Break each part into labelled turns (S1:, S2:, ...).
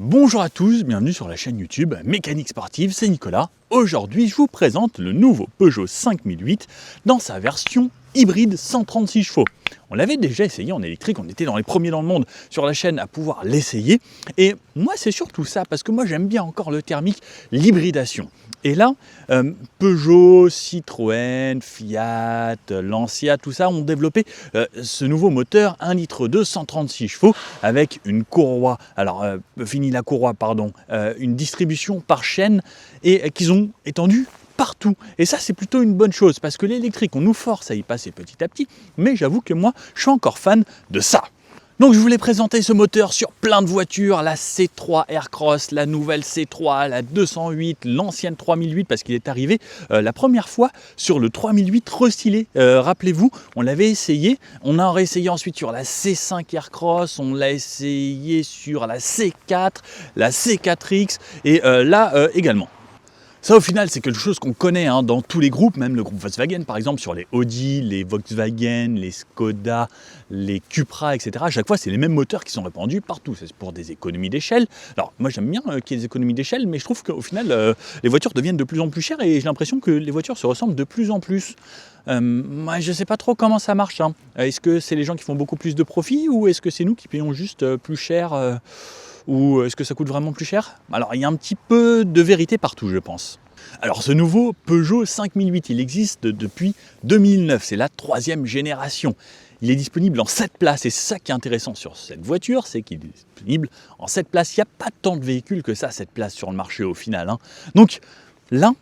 S1: Bonjour à tous, bienvenue sur la chaîne YouTube Mécanique Sportive, c'est Nicolas. Aujourd'hui, je vous présente le nouveau Peugeot 5008 dans sa version hybride 136 chevaux. On l'avait déjà essayé en électrique, on était dans les premiers dans le monde sur la chaîne à pouvoir l'essayer. Et moi, c'est surtout ça, parce que moi, j'aime bien encore le thermique, l'hybridation. Et là, Peugeot, Citroën, Fiat, Lancia, tout ça ont développé ce nouveau moteur 1,2 litre 136 chevaux avec une courroie, une distribution par chaîne et qu'ils ont étendu partout. Et ça, c'est plutôt une bonne chose parce que l'électrique, on nous force à y passer petit à petit, mais j'avoue que moi, je suis encore fan de ça. Donc je voulais présenter ce moteur sur plein de voitures, la C3 Aircross, la nouvelle C3, la 208, l'ancienne 3008 parce qu'il est arrivé la première fois sur le 3008 restylé. Rappelez-vous, on l'avait essayé, on a réessayé ensuite sur la C5 Aircross, on l'a essayé sur la C4, la C4X et là également. Ça au final c'est quelque chose qu'on connaît dans tous les groupes, même le groupe Volkswagen par exemple sur les Audi, les Volkswagen, les Skoda, les Cupra, etc. À chaque fois c'est les mêmes moteurs qui sont répandus partout, c'est pour des économies d'échelle. Alors moi j'aime bien qu'il y ait des économies d'échelle, mais je trouve qu'au final les voitures deviennent de plus en plus chères et j'ai l'impression que les voitures se ressemblent de plus en plus. Moi je ne sais pas trop comment ça marche. Est-ce que c'est les gens qui font beaucoup plus de profit ou est-ce que c'est nous qui payons juste plus cher ou est-ce que ça coûte vraiment plus cher? Alors il y a un petit peu de vérité partout je pense. Alors ce nouveau Peugeot 5008, il existe depuis 2009, c'est la 3e génération. Il est disponible en 7 places et c'est ça qui est intéressant sur cette voiture, c'est qu'il est disponible en 7 places. Il n'y a pas tant de véhicules que ça, 7 places sur le marché au final. Donc là,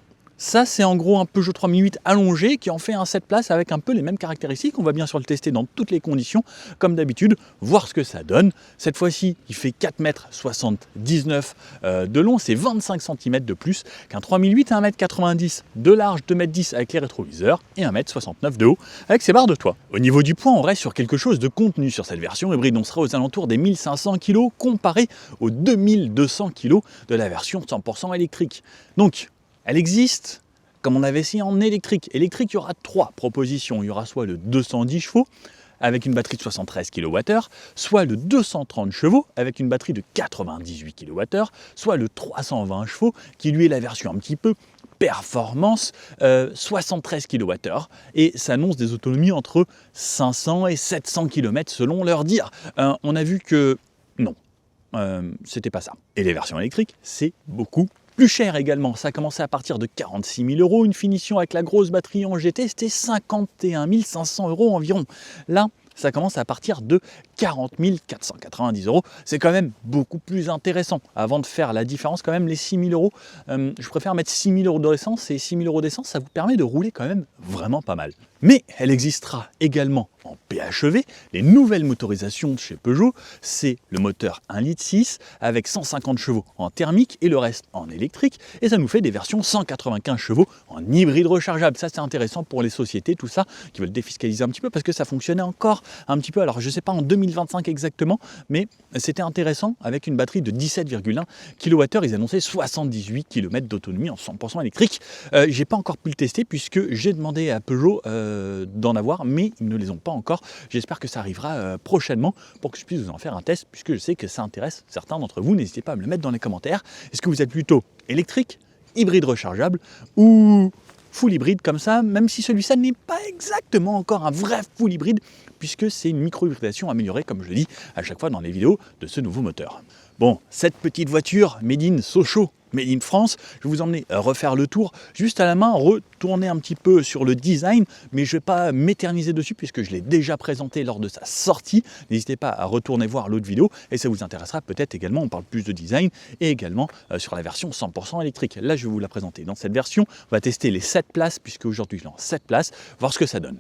S1: ça c'est en gros un Peugeot 3008 allongé qui en fait un 7 places avec un peu les mêmes caractéristiques. On va bien sûr le tester dans toutes les conditions comme d'habitude, voir ce que ça donne. Cette fois-ci il fait 4,79 m de long, c'est 25 cm de plus qu'un 3008 à 1,90 m de large, 2,10 m avec les rétroviseurs et 1,69 m de haut avec ses barres de toit. Au niveau du poids on reste sur quelque chose de contenu sur cette version hybride, on sera aux alentours des 1500 kg comparé aux 2200 kg de la version 100% électrique. Donc elle existe, comme on avait essayé en électrique. Électrique, il y aura 3 propositions. Il y aura soit le 210 chevaux avec une batterie de 73 kWh, soit le 230 chevaux avec une batterie de 98 kWh, soit le 320 chevaux qui lui est la version un petit peu performance 73 kWh et ça annonce des autonomies entre 500 et 700 km selon leur dire. On a vu que non, c'était pas ça. Et les versions électriques, c'est beaucoup plus cher également, ça a commencé à partir de 46 000 €, une finition avec la grosse batterie en GT, c'était 51 500 € environ. Là, ça commence à partir de 40 490 €. C'est quand même beaucoup plus intéressant. Avant de faire la différence, quand même, les 6 000 €, je préfère mettre 6 000 € d'essence, et 6 000 € d'essence, ça vous permet de rouler quand même vraiment pas mal. Mais elle existera également en PHEV, les nouvelles motorisations de chez Peugeot, c'est le moteur 1,6 litre avec 150 chevaux en thermique et le reste en électrique, et ça nous fait des versions 195 chevaux en hybride rechargeable. Ça c'est intéressant pour les sociétés, tout ça, qui veulent défiscaliser un petit peu parce que ça fonctionnait encore un petit peu, alors je ne sais pas en 2025 exactement, mais c'était intéressant avec une batterie de 17,1 kWh, ils annonçaient 78 km d'autonomie en 100% électrique. J'ai pas encore pu le tester puisque j'ai demandé à Peugeot d'en avoir, mais ils ne les ont pas encore. J'espère que ça arrivera prochainement pour que je puisse vous en faire un test, puisque je sais que ça intéresse certains d'entre vous. N'hésitez pas à me le mettre dans les commentaires. Est-ce que vous êtes plutôt électrique, hybride rechargeable ou full hybride comme ça, même si celui-là n'est pas exactement encore un vrai full hybride, puisque c'est une micro-hybridation améliorée, comme je le dis à chaque fois dans les vidéos de ce nouveau moteur. Bon, cette petite voiture made in Sochaux, made in France, je vais vous emmener refaire le tour juste à la main, retourner un petit peu sur le design, mais je ne vais pas m'éterniser dessus puisque je l'ai déjà présenté lors de sa sortie. N'hésitez pas à retourner voir l'autre vidéo et ça vous intéressera peut-être également. On parle plus de design et également sur la version 100% électrique. Là, je vais vous la présenter dans cette version. On va tester les 7 places puisque aujourd'hui je lance 7 places, voir ce que ça donne.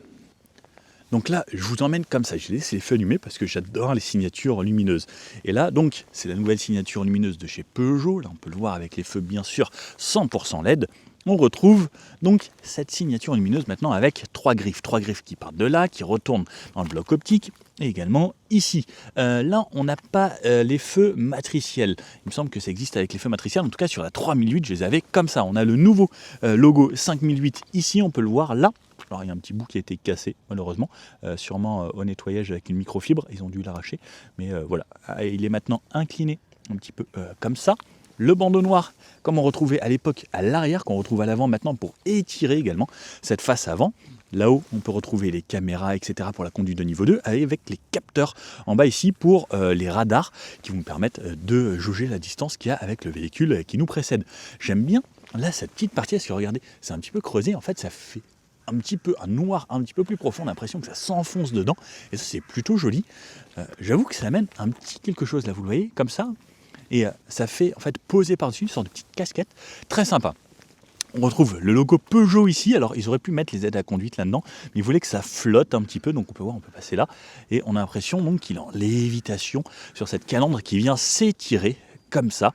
S1: Donc là, je vous emmène comme ça, je laisse les feux allumés parce que j'adore les signatures lumineuses. Et là, donc, c'est la nouvelle signature lumineuse de chez Peugeot. Là, on peut le voir avec les feux, bien sûr, 100% LED. On retrouve donc cette signature lumineuse maintenant avec 3 griffes qui partent de là, qui retournent dans le bloc optique. Et également ici. Là, on n'a pas les feux matriciels. Il me semble que ça existe avec les feux matriciels. En tout cas, sur la 3008, je les avais comme ça. On a le nouveau logo 5008 ici, on peut le voir là. Alors il y a un petit bout qui a été cassé malheureusement, sûrement au nettoyage avec une microfibre, ils ont dû l'arracher, mais voilà, il est maintenant incliné un petit peu comme ça. Le bandeau noir, comme on retrouvait à l'époque à l'arrière, qu'on retrouve à l'avant maintenant pour étirer également cette face avant. Là-haut, on peut retrouver les caméras, etc. pour la conduite de niveau 2, avec les capteurs en bas ici pour les radars qui vont permettre de jauger la distance qu'il y a avec le véhicule qui nous précède. J'aime bien là cette petite partie, parce que regardez, c'est un petit peu creusé, en fait ça fait un petit peu un noir un petit peu plus profond, on a l'impression que ça s'enfonce dedans, et ça c'est plutôt joli. J'avoue que ça amène un petit quelque chose là, vous le voyez, comme ça, et ça fait en fait poser par-dessus une sorte de petite casquette, très sympa. On retrouve le logo Peugeot ici, alors ils auraient pu mettre les aides à conduite là-dedans, mais ils voulaient que ça flotte un petit peu, donc on peut voir, on peut passer là, et on a l'impression donc qu'il est en lévitation sur cette calandre qui vient s'étirer comme ça,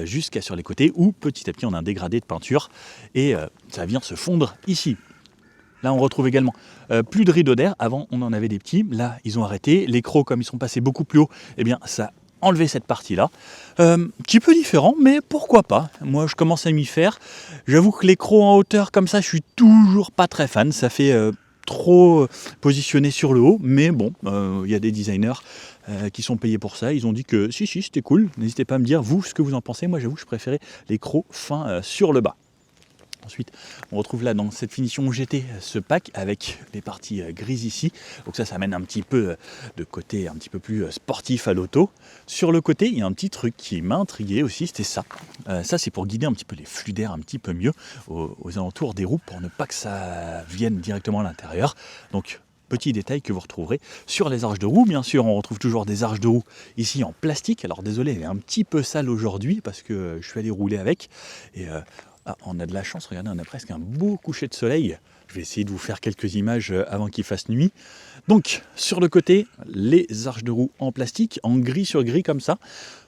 S1: jusqu'à sur les côtés, où petit à petit on a un dégradé de peinture, et ça vient se fondre ici. Là, on retrouve également plus de rideaux d'air. Avant, on en avait des petits. Là, ils ont arrêté. Les crocs, comme ils sont passés beaucoup plus haut, eh bien, ça a enlevé cette partie-là. Petit peu différent, mais pourquoi pas. Moi, je commence à m'y faire. J'avoue que les crocs en hauteur, comme ça, je suis toujours pas très fan. Ça fait trop positionné sur le haut. Mais bon, il y a des designers qui sont payés pour ça. Ils ont dit que si, c'était cool. N'hésitez pas à me dire, vous, ce que vous en pensez. Moi, j'avoue que je préférais les crocs fins sur le bas. Ensuite, on retrouve là dans cette finition GT ce pack avec les parties grises ici. Donc ça amène un petit peu de côté un petit peu plus sportif à l'auto. Sur le côté, il y a un petit truc qui m'a intrigué aussi, c'était ça. Ça, c'est pour guider un petit peu les flux d'air un petit peu mieux aux alentours des roues pour ne pas que ça vienne directement à l'intérieur. Donc, petit détail que vous retrouverez sur les arches de roue. Bien sûr, on retrouve toujours des arches de roue ici en plastique. Alors désolé, elle est un petit peu sale aujourd'hui parce que je suis allé rouler avec. Et on a de la chance, regardez, on a presque un beau coucher de soleil. Je vais essayer de vous faire quelques images avant qu'il fasse nuit. Donc, sur le côté, les arches de roue en plastique, en gris sur gris comme ça.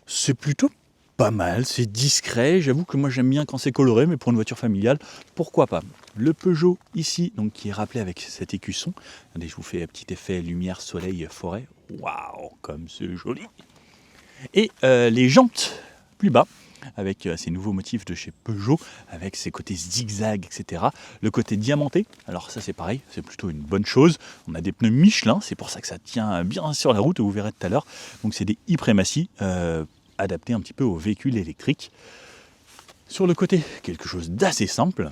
S1: C'est plutôt pas mal, c'est discret. J'avoue que moi j'aime bien quand c'est coloré, mais pour une voiture familiale, pourquoi pas. Le Peugeot ici, donc qui est rappelé avec cet écusson. Regardez, je vous fais un petit effet lumière, soleil, forêt. Waouh, comme c'est joli. Et les jantes plus bas, avec ces nouveaux motifs de chez Peugeot, avec ses côtés zigzag, etc. Le côté diamanté, alors ça c'est pareil, c'est plutôt une bonne chose. On a des pneus Michelin, c'est pour ça que ça tient bien sur la route, vous verrez tout à l'heure. Donc c'est des Ipremacy adaptés un petit peu aux véhicules électriques. Sur le côté, quelque chose d'assez simple.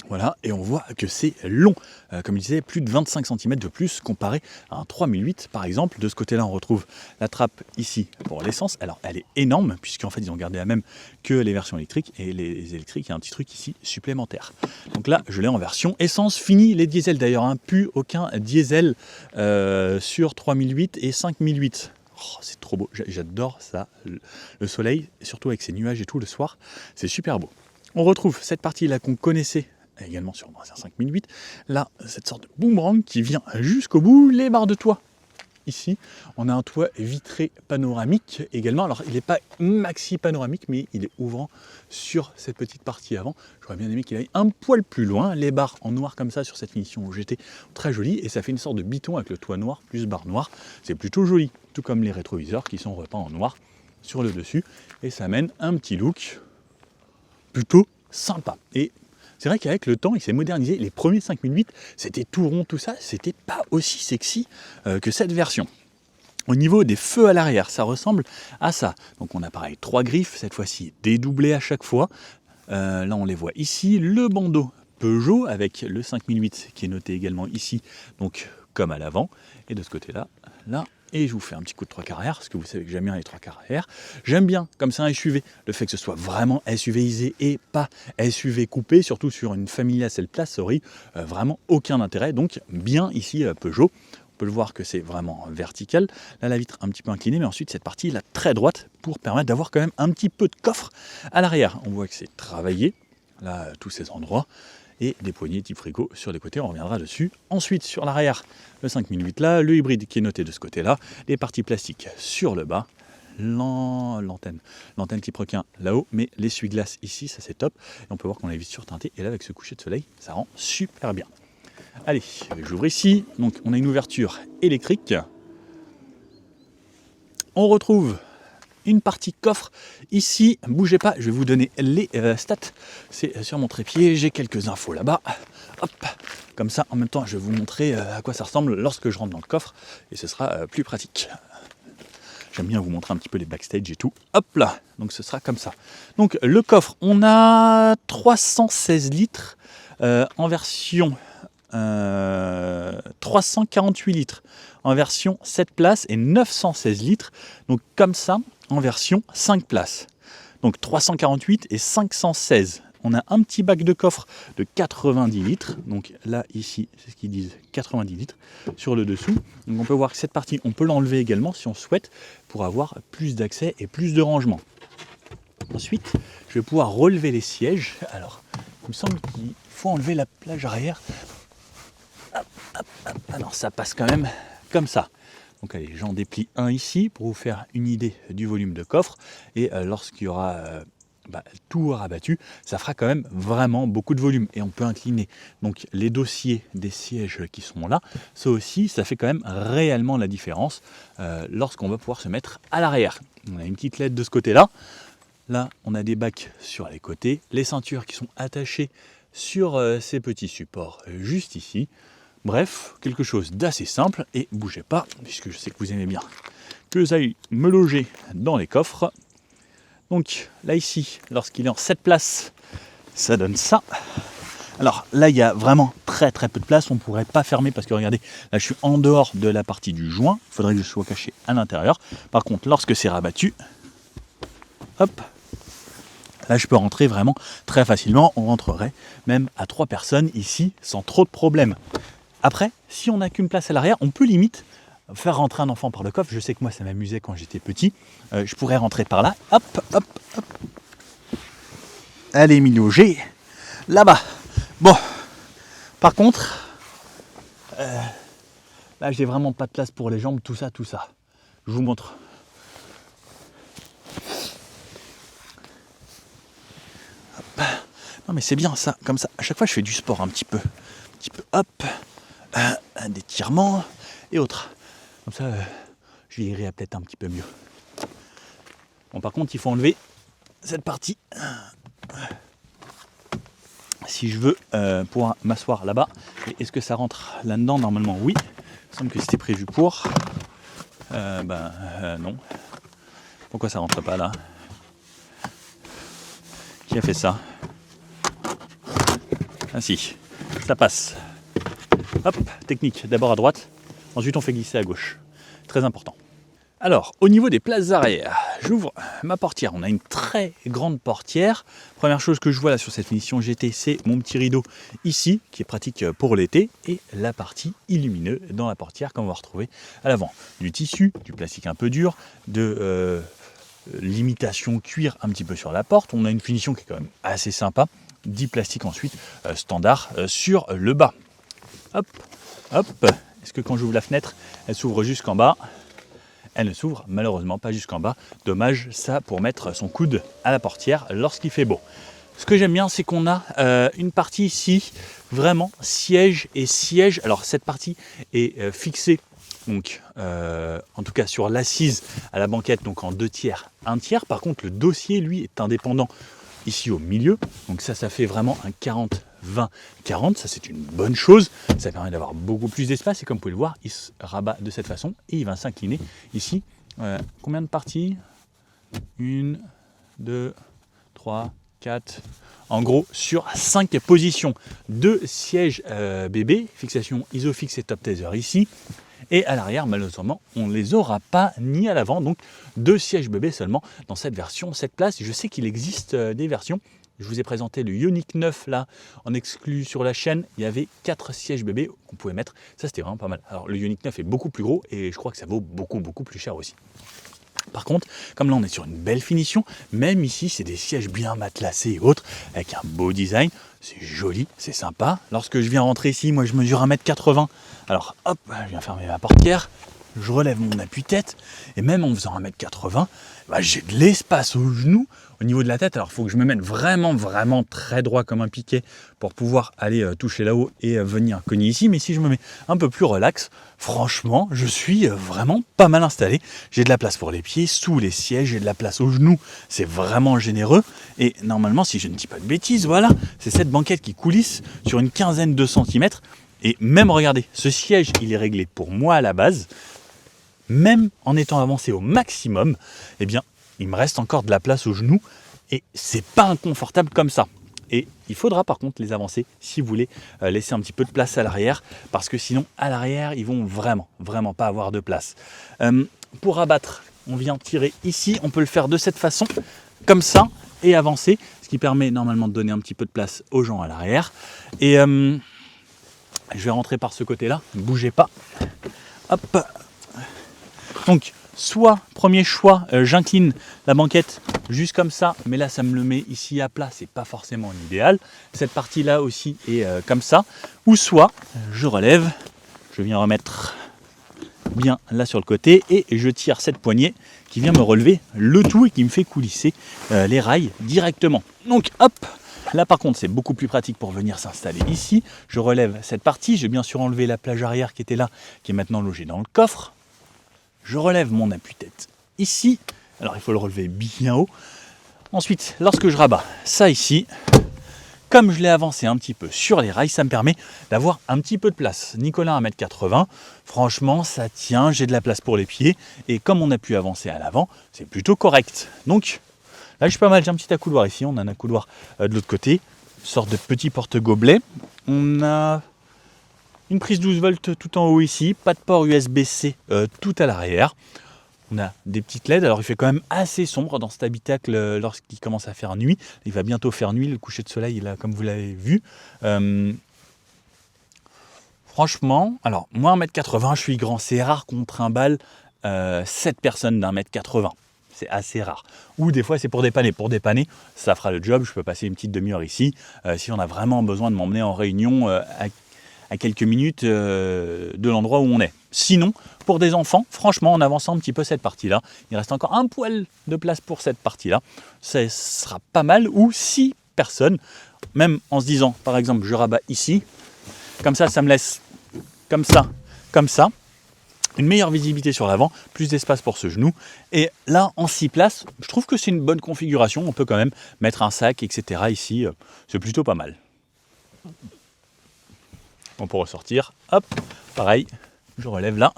S1: Voilà, et on voit que c'est long, comme je disais, plus de 25 cm de plus comparé à un 3008 par exemple. De ce côté-là, on retrouve la trappe ici pour l'essence. Alors, elle est énorme, puisqu'en fait, ils ont gardé la même que les versions électriques. Et les électriques, il y a un petit truc ici supplémentaire. Donc là, je l'ai en version essence. Fini les diesels d'ailleurs, hein, plus aucun diesel sur 3008 et 5008. Oh, c'est trop beau, j'adore ça, le soleil, surtout avec ces nuages et tout le soir, c'est super beau. On retrouve cette partie-là qu'on connaissait également sur un 5008, là, cette sorte de boomerang qui vient jusqu'au bout, les barres de toit. Ici, on a un toit vitré panoramique également. Alors, il n'est pas maxi panoramique, mais il est ouvrant sur cette petite partie avant. J'aurais bien aimé qu'il aille un poil plus loin. Les barres en noir comme ça sur cette finition GT, très joli. Et ça fait une sorte de biton avec le toit noir plus barre noire. C'est plutôt joli, tout comme les rétroviseurs qui sont repeints en noir sur le dessus. Et ça amène un petit look plutôt sympa. Et c'est vrai qu'avec le temps, il s'est modernisé. Les premiers 5008, c'était tout rond, tout ça. C'était pas aussi sexy que cette version. Au niveau des feux à l'arrière, ça ressemble à ça. Donc on a pareil 3 griffes, cette fois-ci dédoublées à chaque fois. Là, on les voit ici. Le bandeau Peugeot avec le 5008 qui est noté également ici, donc comme à l'avant. Et de ce côté-là, là. Et je vous fais un petit coup de 3/4 arrière, parce que vous savez que j'aime bien les 3/4 arrière. J'aime bien, comme c'est un SUV, le fait que ce soit vraiment SUVisé et pas SUV coupé, surtout sur une familiale selle place, ça aurait vraiment aucun intérêt. Donc bien ici Peugeot, on peut le voir que c'est vraiment vertical. Là la vitre un petit peu inclinée, mais ensuite cette partie là très droite pour permettre d'avoir quand même un petit peu de coffre à l'arrière. On voit que c'est travaillé, là tous ces endroits. Et des poignées type frigo sur les côtés, on reviendra dessus. Ensuite, sur l'arrière, le 5008 là, le hybride qui est noté de ce côté-là, les parties plastiques sur le bas, l'antenne type requin là-haut, mais l'essuie-glace ici, ça c'est top. Et on peut voir qu'on a les vitres surteintées, et là avec ce coucher de soleil, ça rend super bien. Allez, j'ouvre ici, donc on a une ouverture électrique. On retrouve une partie coffre. Ici, bougez pas, je vais vous donner les stats. C'est sur mon trépied, j'ai quelques infos là-bas. Hop, comme ça, en même temps, je vais vous montrer à quoi ça ressemble lorsque je rentre dans le coffre, et ce sera plus pratique. J'aime bien vous montrer un petit peu les backstage et tout. Hop là, donc ce sera comme ça. Donc le coffre, on a 316 litres en version 348 litres en version 7 places et 916 litres, donc comme ça, en version 5 places. Donc 348 et 516. On a un petit bac de coffre de 90 litres. Donc là, ici, c'est ce qu'ils disent, 90 litres sur le dessous. Donc on peut voir que cette partie, on peut l'enlever également si on souhaite pour avoir plus d'accès et plus de rangement. Ensuite, je vais pouvoir relever les sièges. Alors, il me semble qu'il faut enlever la plage arrière. Hop, hop, hop. Alors ça passe quand même comme ça. Donc allez, j'en déplie un ici pour vous faire une idée du volume de coffre. Et lorsqu'il y aura tout rabattu, ça fera quand même vraiment beaucoup de volume. Et on peut incliner donc les dossiers des sièges qui sont là. Ça aussi, ça fait quand même réellement la différence lorsqu'on va pouvoir se mettre à l'arrière. On a une petite LED de ce côté-là. Là, on a des bacs sur les côtés. Les ceintures qui sont attachées sur ces petits supports juste ici. Bref, quelque chose d'assez simple, et bougez pas, puisque je sais que vous aimez bien que j'aille me loger dans les coffres. Donc là ici, lorsqu'il est en 7 places, ça donne ça. Alors là, il y a vraiment très peu de place, on ne pourrait pas fermer parce que regardez, là je suis en dehors de la partie du joint, il faudrait que je sois caché à l'intérieur. Par contre, lorsque c'est rabattu, hop, là je peux rentrer vraiment très facilement, on rentrerait même à 3 personnes ici sans trop de problèmes. Après, si on n'a qu'une place à l'arrière, on peut limite faire rentrer un enfant par le coffre. Je sais que moi, ça m'amusait quand j'étais petit. Je pourrais rentrer par là. Hop, hop, hop. Allez, m'y loger. Là-bas. Bon. Par contre, là, j'ai vraiment pas de place pour les jambes, tout ça. Je vous montre. Hop. Non, mais c'est bien ça, comme ça. À chaque fois, je fais du sport un petit peu. Hop. Un étirement et autres. Comme ça, je irai peut-être un petit peu mieux. Bon, par contre, il faut enlever cette partie. Si je veux pouvoir m'asseoir là-bas. Et est-ce que ça rentre là-dedans? Normalement, oui. Il me semble que c'était prévu pour. Non. Pourquoi ça rentre pas là? Qui a fait ça? Ah si, ça passe. Hop, technique, d'abord à droite, ensuite on fait glisser à gauche. Très important. Alors, au niveau des places arrière, j'ouvre ma portière. On a une très grande portière. Première chose que je vois là sur cette finition GT, c'est mon petit rideau ici, qui est pratique pour l'été, et la partie illumineuse dans la portière, comme on va retrouver à l'avant. Du tissu, du plastique un peu dur, de l'imitation cuir un petit peu sur la porte. On a une finition qui est quand même assez sympa. 10 plastiques ensuite, standard sur le bas. Hop, hop. Est-ce que quand j'ouvre la fenêtre, elle s'ouvre jusqu'en bas? Elle ne s'ouvre malheureusement pas jusqu'en bas. Dommage, ça, pour mettre son coude à la portière lorsqu'il fait beau. Ce que j'aime bien, c'est qu'on a une partie ici, vraiment siège et siège. Alors cette partie est fixée, donc en tout cas sur l'assise à la banquette, donc en 2 tiers, 1 tiers. Par contre, le dossier, lui, est indépendant ici au milieu. Donc ça fait vraiment un 40-20-40. Ça, c'est une bonne chose. Ça permet d'avoir beaucoup plus d'espace. Et comme vous pouvez le voir, il se rabat de cette façon et il va s'incliner ici. Combien de parties? 1, 2, 3, 4. En gros, sur 5 positions. 2 sièges bébé, fixation Isofix et Top Taser ici. Et à l'arrière, malheureusement, on ne les aura pas, ni à l'avant. Donc 2 sièges bébé seulement dans cette version 7 places. Je sais qu'il existe des versions. Je vous ai présenté le Ioniq 9 là, en exclu sur la chaîne. Il y avait 4 sièges bébé qu'on pouvait mettre. Ça, c'était vraiment pas mal. Alors le Ioniq 9 est beaucoup plus gros et je crois que ça vaut beaucoup plus cher aussi. Par contre, comme là on est sur une belle finition, même ici c'est des sièges bien matelassés et autres, avec un beau design, c'est joli, c'est sympa. Lorsque je viens rentrer ici, moi je mesure 1m80, alors hop, je viens fermer ma portière, je relève mon appuie-tête, et même en faisant 1m80, j'ai de l'espace aux genoux, au niveau de la tête. Alors il faut que je me mette vraiment très droit comme un piquet pour pouvoir aller toucher là-haut et venir cogner ici. Mais si je me mets un peu plus relax, franchement, je suis vraiment pas mal installé. J'ai de la place pour les pieds, sous les sièges, j'ai de la place aux genoux. C'est vraiment généreux. Et normalement, si je ne dis pas de bêtises, voilà, c'est cette banquette qui coulisse sur une quinzaine de centimètres. Et même, regardez, ce siège, il est réglé pour moi à la base. même en étant avancé au maximum, eh bien, il me reste encore de la place aux genoux et c'est pas inconfortable comme ça. Et il faudra par contre les avancer si vous voulez laisser un petit peu de place à l'arrière, parce que sinon à l'arrière ils vont vraiment pas avoir de place. Pour abattre, on vient tirer ici, on peut le faire de cette façon, comme ça, et avancer, ce qui permet normalement de donner un petit peu de place aux gens à l'arrière. Et je vais rentrer par ce côté-là, ne bougez pas. Hop. Donc, soit, premier choix, j'incline la banquette juste comme ça, mais là ça me le met ici à plat, c'est pas forcément l'idéal. Cette partie-là aussi est comme ça. Ou soit, je relève, je viens remettre bien là sur le côté et je tire cette poignée qui vient me relever le tout et qui me fait coulisser les rails directement. Donc hop, là par contre c'est beaucoup plus pratique pour venir s'installer ici. Je relève cette partie, j'ai bien sûr enlevé la plage arrière qui était là, qui est maintenant logée dans le coffre. Je relève mon appuie-tête ici, alors il faut le relever bien haut. Ensuite, lorsque je rabats ça ici, comme je l'ai avancé un petit peu sur les rails, ça me permet d'avoir un petit peu de place. Nicolas 1m80, franchement ça tient, j'ai de la place pour les pieds, et comme on a pu avancer à l'avant, c'est plutôt correct. Donc là je suis pas mal, j'ai un petit accoudoir ici, on a un accoudoir de l'autre côté, une sorte de petit porte-gobelet. On a une prise 12 volts tout en haut ici, pas de port USB-C tout à l'arrière. On a des petites LED, alors il fait quand même assez sombre dans cet habitacle lorsqu'il commence à faire nuit. Il va bientôt faire nuit, le coucher de soleil là, comme vous l'avez vu. Franchement, alors moi 1m80, je suis grand, c'est rare qu'on trimballe 7 personnes d'1m80. C'est assez rare. Ou des fois c'est pour dépanner. Pour dépanner, ça fera le job, je peux passer une petite demi-heure ici. Si on a vraiment besoin de m'emmener en réunion à quelques minutes de l'endroit où on est. Sinon, pour des enfants, franchement, en avançant un petit peu cette partie-là, il reste encore un poil de place pour cette partie-là. Ça sera pas mal, ou 6 personnes, même en se disant, par exemple, je rabats ici, comme ça me laisse comme ça, une meilleure visibilité sur l'avant, plus d'espace pour ce genou. Et là, en 6 places, je trouve que c'est une bonne configuration. On peut quand même mettre un sac, etc. ici, c'est plutôt pas mal. On peut ressortir, hop, pareil, je relève là.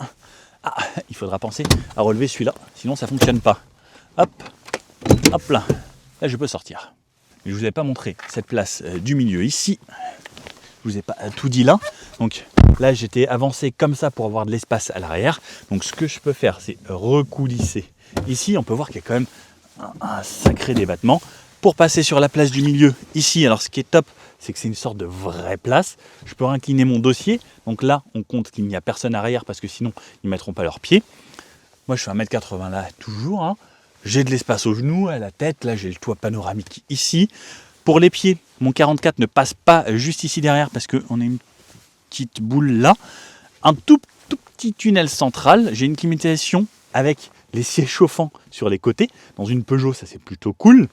S1: Ah, il faudra penser à relever celui-là, sinon ça ne fonctionne pas. Hop, hop là, là je peux sortir. Je ne vous ai pas montré cette place du milieu ici. Je ne vous ai pas tout dit là. Donc là j'étais avancé comme ça pour avoir de l'espace à l'arrière. Donc ce que je peux faire, c'est recoulisser. Ici on peut voir qu'il y a quand même un sacré débattement. Pour passer sur la place du milieu, ici, alors ce qui est top, c'est que c'est une sorte de vraie place. Je peux incliner mon dossier. Donc là, on compte qu'il n'y a personne arrière parce que sinon, ils ne mettront pas leurs pieds. Moi, je suis 1m80 là, toujours. Hein. J'ai de l'espace aux genoux, à la tête. Là, j'ai le toit panoramique ici. Pour les pieds, mon 44 ne passe pas juste ici derrière parce qu'on a une petite boule là. Un tout petit tunnel central. J'ai une climatisation avec les sièges chauffants sur les côtés. Dans une Peugeot, ça c'est plutôt cool.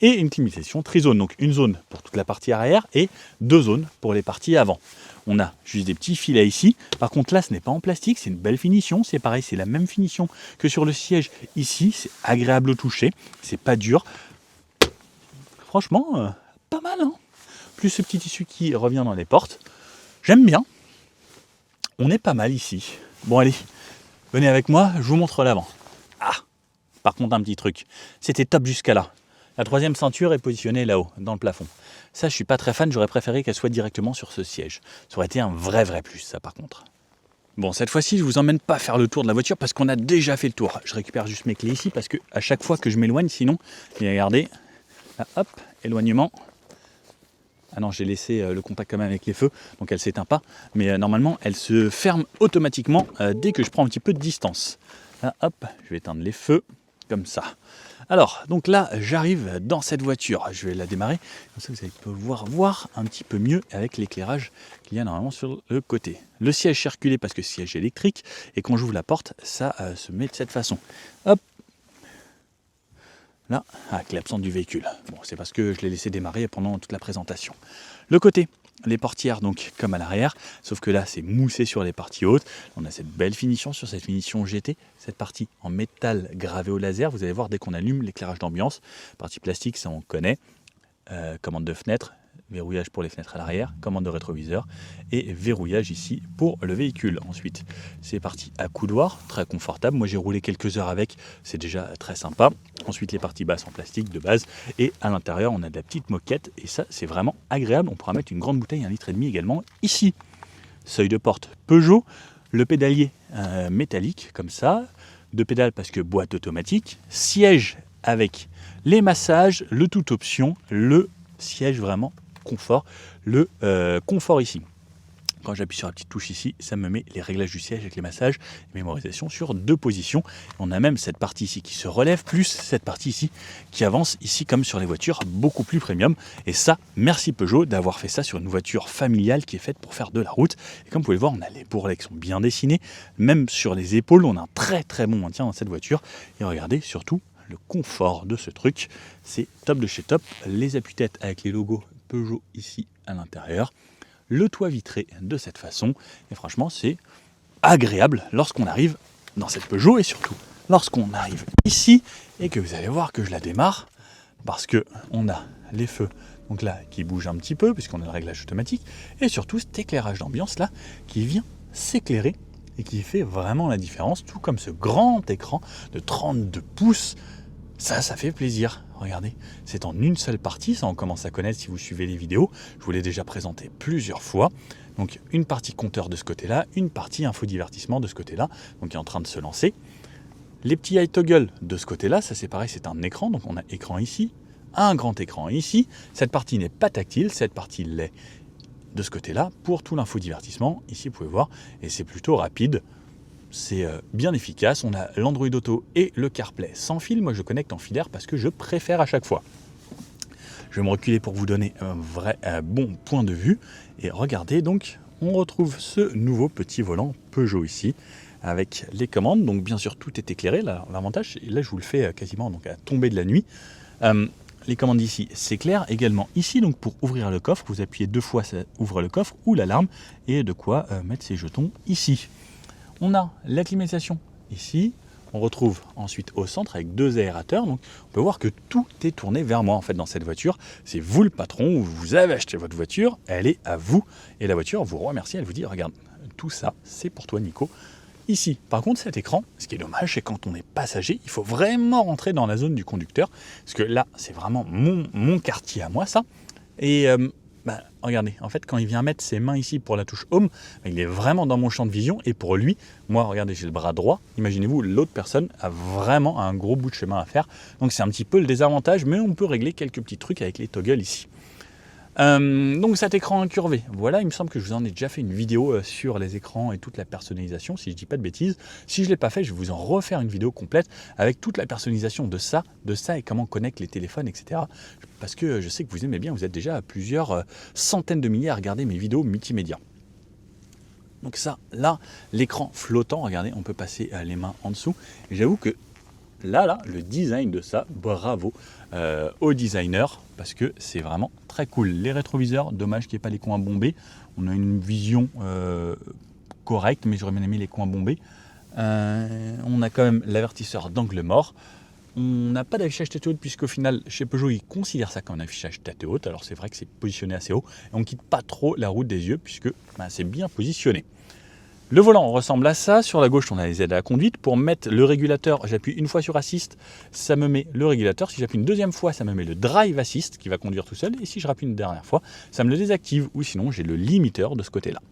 S1: Et une climatisation trizone, donc une zone pour toute la partie arrière et 2 zones pour les parties avant. On a juste des petits filets ici. Par contre là, ce n'est pas en plastique, c'est une belle finition. C'est pareil, c'est la même finition que sur le siège ici. C'est agréable au toucher, c'est pas dur. Franchement, pas mal. Hein, plus ce petit tissu qui revient dans les portes. J'aime bien. On est pas mal ici. Bon allez, venez avec moi, je vous montre l'avant. Ah, par contre un petit truc. C'était top jusqu'à là. La 3e ceinture est positionnée là-haut, dans le plafond. Ça, je suis pas très fan, j'aurais préféré qu'elle soit directement sur ce siège. Ça aurait été un vrai plus, ça par contre. Bon, cette fois-ci, je vous emmène pas faire le tour de la voiture parce qu'on a déjà fait le tour. Je récupère juste mes clés ici parce que à chaque fois que je m'éloigne, sinon, regardez, là, hop, éloignement. Ah non, j'ai laissé le contact quand même avec les feux, donc elle s'éteint pas. Mais normalement, elle se ferme automatiquement dès que je prends un petit peu de distance. Là, hop, je vais éteindre les feux, comme ça. Alors, donc là, j'arrive dans cette voiture. Je vais la démarrer. Comme ça, vous allez pouvoir voir un petit peu mieux avec l'éclairage qu'il y a normalement sur le côté. Le siège circulé parce que siège électrique. Et quand j'ouvre la porte, ça se met de cette façon. Hop. Là, avec l'absence du véhicule. Bon, c'est parce que je l'ai laissé démarrer pendant toute la présentation. Le côté. Les portières, donc, comme à l'arrière, sauf que là, c'est moussé sur les parties hautes. On a cette belle finition sur cette finition GT, cette partie en métal gravé au laser. Vous allez voir, dès qu'on allume l'éclairage d'ambiance, partie plastique, ça on connaît. Commande de fenêtre, verrouillage pour les fenêtres à l'arrière, commande de rétroviseur et verrouillage ici pour le véhicule. Ensuite, c'est parti à coudoir, très confortable. Moi, j'ai roulé quelques heures avec, c'est déjà très sympa. Ensuite, les parties basses en plastique de base. Et à l'intérieur, on a de la petite moquette. Et ça, c'est vraiment agréable. On pourra mettre une grande bouteille, 1,5 litre également ici. Seuil de porte Peugeot. Le pédalier métallique, comme ça. Deux pédales parce que boîte automatique. Siège avec les massages, le tout option, le siège vraiment confort, le confort ici. Quand j'appuie sur la petite touche ici, ça me met les réglages du siège avec les massages et mémorisation sur 2 positions. On a même cette partie ici qui se relève, plus cette partie ici qui avance ici comme sur les voitures, beaucoup plus premium. Et ça, merci Peugeot d'avoir fait ça sur une voiture familiale qui est faite pour faire de la route. Et comme vous pouvez le voir, on a les bourrelets qui sont bien dessinés. Même sur les épaules, on a un très très bon maintien dans cette voiture. Et regardez surtout le confort de ce truc, c'est top de chez top. Les appuis-têtes avec les logos Peugeot ici à l'intérieur. Le toit vitré de cette façon. Et franchement, c'est agréable lorsqu'on arrive dans cette Peugeot et surtout lorsqu'on arrive ici et que vous allez voir que je la démarre parce que on a les feux donc là qui bougent un petit peu puisqu'on a le réglage automatique et surtout cet éclairage d'ambiance là qui vient s'éclairer et qui fait vraiment la différence, tout comme ce grand écran de 32 pouces. Ça fait plaisir. Regardez, c'est en une seule partie, ça on commence à connaître si vous suivez les vidéos. Je vous l'ai déjà présenté plusieurs fois. Donc une partie compteur de ce côté-là, une partie infodivertissement de ce côté-là, donc qui est en train de se lancer. Les petits eye toggle de ce côté-là, ça c'est pareil, c'est un écran, donc on a écran ici, un grand écran ici. Cette partie n'est pas tactile, cette partie l'est de ce côté-là pour tout l'infodivertissement. Ici vous pouvez voir, et c'est plutôt rapide. C'est bien efficace, on a l'Android Auto et le CarPlay sans fil. Moi je connecte en filaire parce que je préfère à chaque fois. Je vais me reculer pour vous donner un vrai bon point de vue. Et regardez donc, on retrouve ce nouveau petit volant Peugeot ici avec les commandes. Donc bien sûr tout est éclairé, l'avantage, là je vous le fais quasiment donc, à tomber de la nuit. Les commandes ici s'éclairent également ici, donc pour ouvrir le coffre, vous appuyez 2 fois, ça ouvre le coffre ou l'alarme et de quoi mettre ses jetons ici. On a la climatisation ici, on retrouve ensuite au centre avec 2 aérateurs, donc on peut voir que tout est tourné vers moi en fait dans cette voiture. C'est vous le patron, vous avez acheté votre voiture, elle est à vous et la voiture vous remercie, elle vous dit regarde, tout ça c'est pour toi Nico. Ici, par contre cet écran, ce qui est dommage c'est quand on est passager, il faut vraiment rentrer dans la zone du conducteur, parce que là c'est vraiment mon quartier à moi ça, et regardez, en fait, quand il vient mettre ses mains ici pour la touche Home, il est vraiment dans mon champ de vision. Et pour lui, moi, regardez, j'ai le bras droit. Imaginez-vous, l'autre personne a vraiment un gros bout de chemin à faire. Donc c'est un petit peu le désavantage, mais on peut régler quelques petits trucs avec les toggles ici. Donc cet écran incurvé, voilà, il me semble que je vous en ai déjà fait une vidéo sur les écrans et toute la personnalisation, si je dis pas de bêtises. Si je ne l'ai pas fait, je vais vous en refaire une vidéo complète avec toute la personnalisation de ça et comment on connecte les téléphones, etc. Parce que je sais que vous aimez bien, vous êtes déjà à plusieurs centaines de milliers à regarder mes vidéos multimédia. Donc ça, là, l'écran flottant, regardez, on peut passer les mains en dessous. Et j'avoue que là, le design de ça, bravo au designer, parce que c'est vraiment très cool. Les rétroviseurs, dommage qu'il n'y ait pas les coins bombés. On a une vision correcte, mais j'aurais bien aimé les coins bombés. On a quand même l'avertisseur d'angle mort. On n'a pas d'affichage tête haute, puisqu'au final, chez Peugeot, ils considèrent ça comme un affichage tête haute. Alors c'est vrai que c'est positionné assez haut, et on ne quitte pas trop la route des yeux, puisque c'est bien positionné. Le volant ressemble à ça. Sur la gauche, on a les aides à la conduite. Pour mettre le régulateur, j'appuie une fois sur Assist, ça me met le régulateur. Si j'appuie une deuxième fois, ça me met le Drive Assist qui va conduire tout seul. Et si je rappuie une dernière fois, ça me le désactive. Ou sinon, j'ai le limiteur de ce côté-là.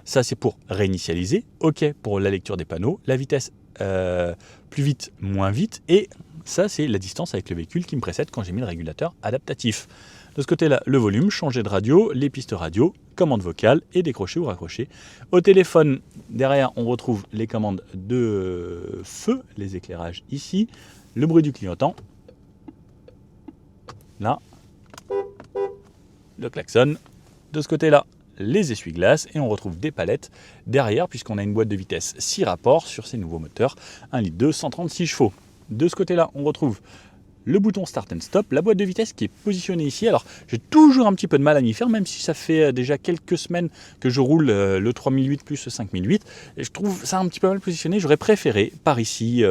S1: Ça, c'est pour réinitialiser. OK pour la lecture des panneaux. La vitesse, plus vite, moins vite. Et ça, c'est la distance avec le véhicule qui me précède quand j'ai mis le régulateur adaptatif. De ce côté-là, le volume, changer de radio, les pistes radio, commande vocale et décrocher ou raccrocher. Au téléphone, derrière, on retrouve les commandes de feu, les éclairages ici, le bruit du clignotant, là, le klaxon. De ce côté-là, les essuie-glaces et on retrouve des palettes derrière puisqu'on a une boîte de vitesse 6 rapports sur ces nouveaux moteurs 1,2 litre 136 chevaux. De ce côté-là, on retrouve le bouton Start and Stop, la boîte de vitesse qui est positionnée ici. Alors, j'ai toujours un petit peu de mal à m'y faire, même si ça fait déjà quelques semaines que je roule le 3008 plus le 5008. Et je trouve ça un petit peu mal positionné. J'aurais préféré par ici,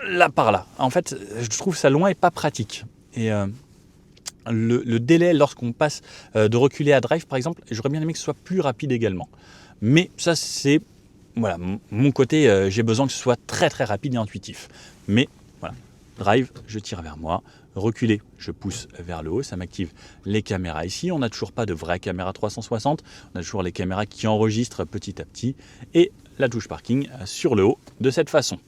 S1: là par là. En fait, je trouve ça loin et pas pratique. Et le délai lorsqu'on passe de reculer à drive par exemple, j'aurais bien aimé que ce soit plus rapide également. Mais ça c'est voilà, mon côté, j'ai besoin que ce soit très très rapide et intuitif. Mais voilà, drive, je tire vers moi, reculer, je pousse vers le haut, ça m'active les caméras ici. On n'a toujours pas de vraie caméra 360, on a toujours les caméras qui enregistrent petit à petit et la touche parking sur le haut de cette façon.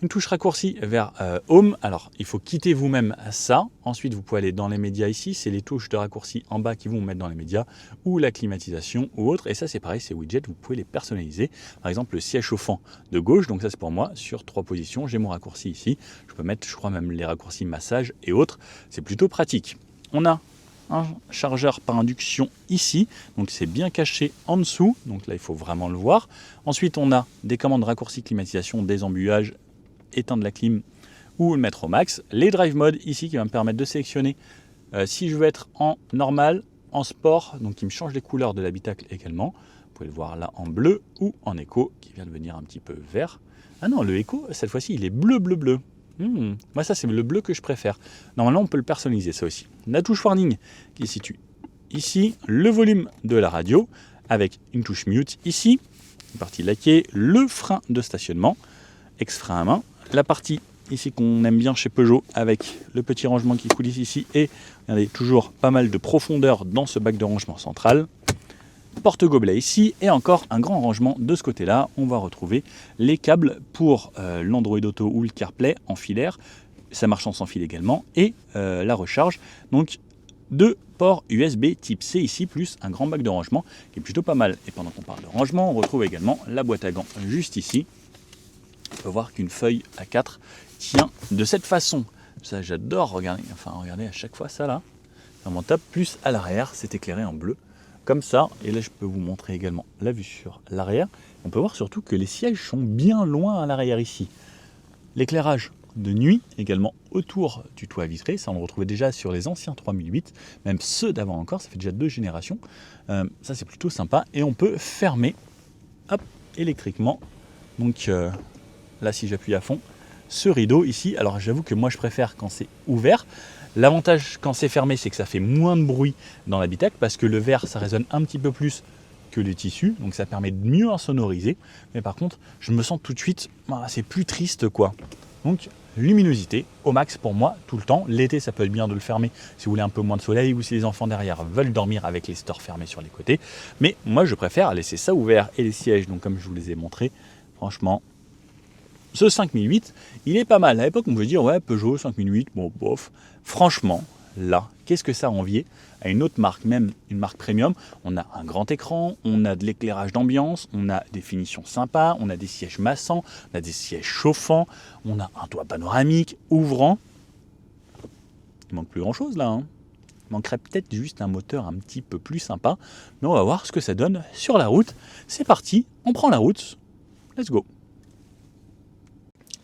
S1: Une touche raccourci vers Home, alors il faut quitter vous-même ça, ensuite vous pouvez aller dans les médias ici, c'est les touches de raccourci en bas qui vont vous mettre dans les médias, ou la climatisation ou autre, et ça c'est pareil, ces widgets, vous pouvez les personnaliser, par exemple le siège chauffant de gauche, donc ça c'est pour moi, sur 3 positions, j'ai mon raccourci ici, je peux mettre je crois même les raccourcis massage et autres, c'est plutôt pratique. On a un chargeur par induction ici, donc c'est bien caché en dessous, donc là il faut vraiment le voir. Ensuite on a des commandes raccourci climatisation, désembuyage, éteindre la clim ou le mettre au max. Les drive mode ici qui va me permettre de sélectionner si je veux être en normal, en sport, donc qui me change les couleurs de l'habitacle également. Vous pouvez le voir là en bleu ou en éco qui vient de devenir un petit peu vert. Ah non, le éco cette fois-ci il est bleu. Moi ça c'est le bleu que je préfère. Normalement on peut le personnaliser ça aussi. La touche warning qui se situe ici, le volume de la radio avec une touche mute ici, une partie laquée, le frein de stationnement, ex-frein à main, la partie ici qu'on aime bien chez Peugeot avec le petit rangement qui coulisse ici et regardez toujours pas mal de profondeur dans ce bac de rangement central. Porte-gobelet ici et encore un grand rangement de ce côté-là. On va retrouver les câbles pour l'Android Auto ou le CarPlay en filaire. Ça marche en sans fil également et la recharge. Donc 2 ports USB type C ici plus un grand bac de rangement qui est plutôt pas mal. Et pendant qu'on parle de rangement, on retrouve également la boîte à gants juste ici. On peut voir qu'une feuille A4 tient de cette façon. Ça j'adore regarder, regardez à chaque fois ça là. Vraiment top, plus à l'arrière, c'est éclairé en bleu. Comme ça, et là je peux vous montrer également la vue sur l'arrière. On peut voir surtout que les sièges sont bien loin à l'arrière ici. L'éclairage de nuit également autour du toit vitré, ça on le retrouvait déjà sur les anciens 3008, même ceux d'avant encore, ça fait déjà 2 générations. Ça c'est plutôt sympa et on peut fermer hop, électriquement. Donc là si j'appuie à fond, ce rideau ici, alors j'avoue que moi je préfère quand c'est ouvert. L'avantage quand c'est fermé, c'est que ça fait moins de bruit dans l'habitacle parce que le verre ça résonne un petit peu plus que les tissus, donc ça permet de mieux insonoriser. Mais par contre, je me sens tout de suite, c'est plus triste quoi. Donc luminosité au max pour moi tout le temps. L'été ça peut être bien de le fermer si vous voulez un peu moins de soleil ou si les enfants derrière veulent dormir avec les stores fermés sur les côtés. Mais moi je préfère laisser ça ouvert et les sièges, donc comme je vous les ai montrés, franchement. Ce 5008, il est pas mal. À l'époque, on pouvait dire, ouais, Peugeot 5008, bon, bof. Franchement, là, qu'est-ce que ça a envié à une autre marque, même une marque premium? On a un grand écran, on a de l'éclairage d'ambiance, on a des finitions sympas, on a des sièges massants, on a des sièges chauffants, on a un toit panoramique, ouvrant. Il manque plus grand-chose là. Il manquerait peut-être juste un moteur un petit peu plus sympa. Mais on va voir ce que ça donne sur la route. C'est parti, on prend la route. Let's go.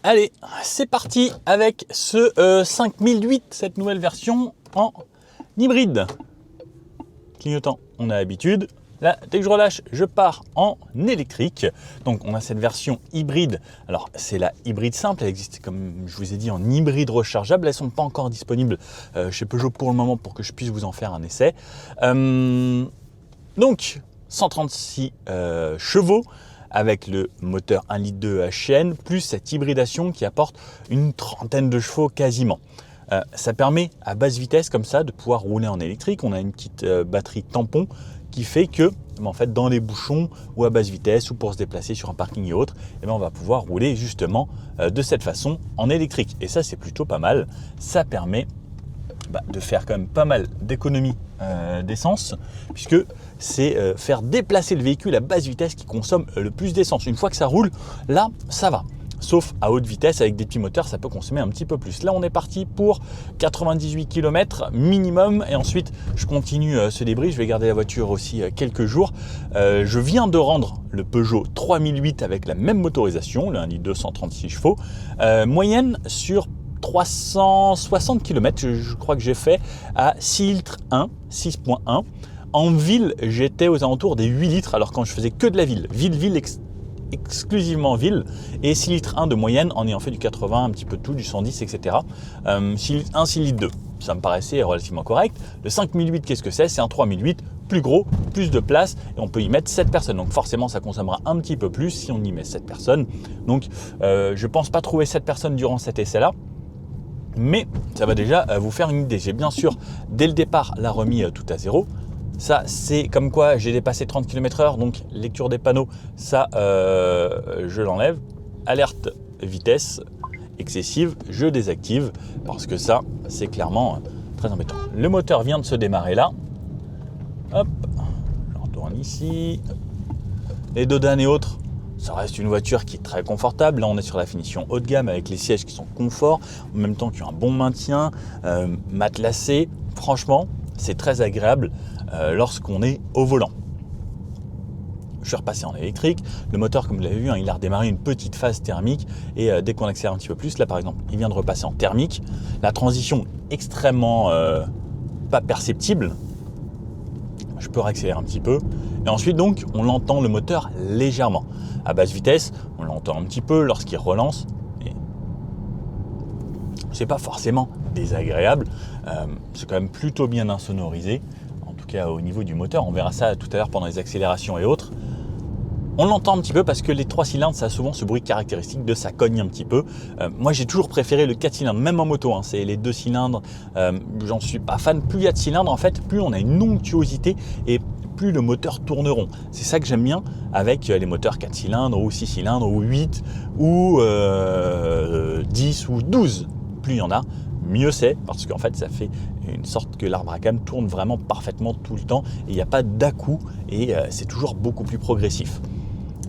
S1: Allez, c'est parti avec ce 5008, cette nouvelle version en hybride. Clignotant, on a l'habitude. Là, dès que je relâche, je pars en électrique. Donc, on a cette version hybride. Alors, c'est la hybride simple. Elle existe, comme je vous ai dit, en hybride rechargeable. Elles ne sont pas encore disponibles chez Peugeot pour le moment pour que je puisse vous en faire un essai. Donc, 136 chevaux. Avec le moteur 1,2 litre HN, plus cette hybridation qui apporte une trentaine de chevaux quasiment. Ça permet à basse vitesse comme ça de pouvoir rouler en électrique. On a une petite batterie tampon qui fait que en fait, dans les bouchons ou à basse vitesse ou pour se déplacer sur un parking et autres, on va pouvoir rouler justement de cette façon en électrique. Et ça c'est plutôt pas mal. Ça permet de faire quand même pas mal d'économies d'essence puisque c'est faire déplacer le véhicule à basse vitesse qui consomme le plus d'essence. Une fois que ça roule, là ça va. Sauf à haute vitesse avec des petits moteurs, ça peut consommer un petit peu plus. Là on est parti pour 98 km minimum et ensuite je continue ce débris. Je vais garder la voiture aussi quelques jours. Je viens de rendre le Peugeot 3008 avec la même motorisation, le 1,2 litre 136 chevaux, moyenne sur 360 km, je crois que j'ai fait à 6 litres 1, 6.1. En ville, j'étais aux alentours des 8 litres, alors quand je faisais que de la ville, exclusivement ville, et 6 litres 1 de moyenne en ayant fait du 80, un petit peu de tout, du 110, etc. 6 litres 1, 6 litres 2. ça me paraissait relativement correct. Le 5008, qu'est-ce que c'est? C'est un 3008 plus gros, plus de place et on peut y mettre 7 personnes. Donc forcément, ça consommera un petit peu plus si on y met 7 personnes. Donc je ne pense pas trouver 7 personnes durant cet essai-là. Mais ça va déjà vous faire une idée. J'ai bien sûr, dès le départ, la remis tout à zéro. Ça, c'est comme quoi j'ai dépassé 30 km/h, donc lecture des panneaux, ça, je l'enlève. Alerte vitesse excessive, je désactive parce que ça, c'est clairement très embêtant. Le moteur vient de se démarrer là. Hop, je retourne ici. Les dodanes et autres, ça reste une voiture qui est très confortable. Là, on est sur la finition haut de gamme avec les sièges qui sont confort, en même temps qui ont un bon maintien, matelassé. Franchement, c'est très agréable lorsqu'on est au volant. Je suis repassé en électrique. Le moteur, comme vous l'avez vu, il a redémarré une petite phase thermique et dès qu'on accélère un petit peu plus, là par exemple, il vient de repasser en thermique. La transition extrêmement pas perceptible. Je peux réaccélérer un petit peu. Et ensuite, donc, on l'entend le moteur légèrement. À basse vitesse, on l'entend un petit peu lorsqu'il relance. Et c'est pas forcément désagréable. C'est quand même plutôt bien insonorisé. En tout cas, au niveau du moteur, on verra ça tout à l'heure pendant les accélérations et autres. On l'entend un petit peu parce que les 3 cylindres, ça a souvent ce bruit caractéristique de ça cogne un petit peu. Moi, j'ai toujours préféré le 4 cylindres, même en moto. C'est les 2 cylindres, j'en suis pas fan. Plus il y a de cylindres, en fait, plus on a une onctuosité et plus le moteur tourne rond. C'est ça que j'aime bien avec les moteurs 4 cylindres ou 6 cylindres ou 8 ou 10 ou 12. Plus il y en a, mieux c'est parce qu'en fait, ça fait une sorte que l'arbre à gamme tourne vraiment parfaitement tout le temps et il n'y a pas d'à-coups et c'est toujours beaucoup plus progressif.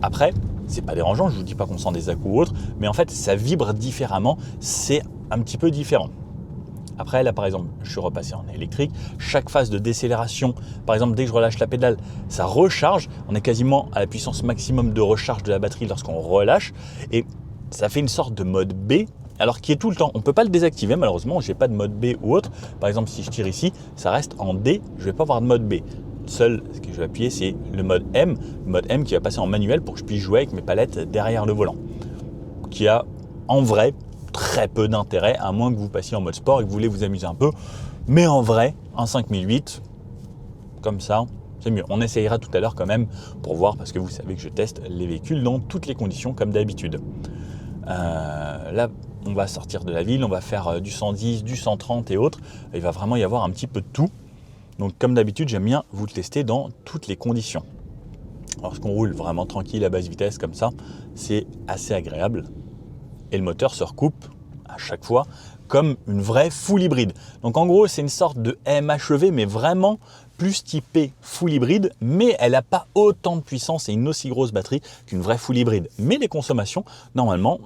S1: Après, c'est pas dérangeant, je vous dis pas qu'on sent des à-coups ou autre, mais en fait, ça vibre différemment, c'est un petit peu différent. Après, là, par exemple, je suis repassé en électrique. Chaque phase de décélération, par exemple, dès que je relâche la pédale, ça recharge. On est quasiment à la puissance maximum de recharge de la batterie lorsqu'on relâche. Et ça fait une sorte de mode B, alors qui est tout le temps. On ne peut pas le désactiver, malheureusement. Je n'ai pas de mode B ou autre. Par exemple, si je tire ici, ça reste en D. Je ne vais pas avoir de mode B. Seul, ce que je vais appuyer, c'est le mode M. Le mode M qui va passer en manuel pour que je puisse jouer avec mes palettes derrière le volant. Qui a, en vrai, très peu d'intérêt, à moins que vous passiez en mode sport et que vous voulez vous amuser un peu. Mais en vrai, un 5008, comme ça, c'est mieux. On essayera tout à l'heure quand même pour voir, parce que vous savez que je teste les véhicules dans toutes les conditions comme d'habitude. Là, on va sortir de la ville, on va faire du 110, du 130 et autres. Il va vraiment y avoir un petit peu de tout. Donc comme d'habitude, j'aime bien vous le tester dans toutes les conditions. Lorsqu'on roule vraiment tranquille à basse vitesse comme ça, c'est assez agréable. Et le moteur se recoupe à chaque fois comme une vraie full hybride. Donc en gros, c'est une sorte de MHEV, mais vraiment plus typée full hybride, mais elle n'a pas autant de puissance et une aussi grosse batterie qu'une vraie full hybride. Mais les consommations, normalement,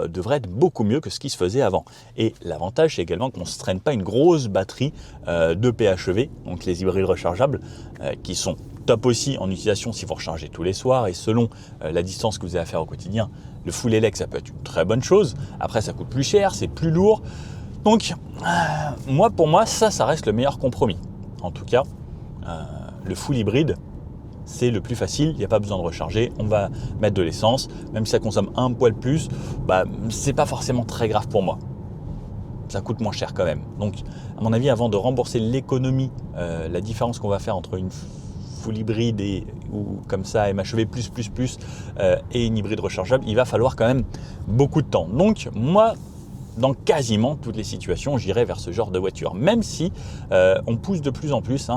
S1: devraient être beaucoup mieux que ce qui se faisait avant. Et l'avantage, c'est également qu'on ne se traîne pas une grosse batterie de PHEV, donc les hybrides rechargeables, qui sont top aussi en utilisation si vous rechargez tous les soirs et selon la distance que vous avez à faire au quotidien. Le full élect, ça peut être une très bonne chose. Après, ça coûte plus cher, c'est plus lourd. Donc, pour moi, ça reste le meilleur compromis. En tout cas, le full hybride, c'est le plus facile. Il n'y a pas besoin de recharger. On va mettre de l'essence. Même si ça consomme un poil plus, c'est pas forcément très grave pour moi. Ça coûte moins cher quand même. Donc, à mon avis, avant de rembourser l'économie, la différence qu'on va faire entre une full hybride ou comme ça MHEV et une hybride rechargeable, il va falloir quand même beaucoup de temps. Donc moi, dans quasiment toutes les situations, j'irai vers ce genre de voiture. Même si on pousse de plus en plus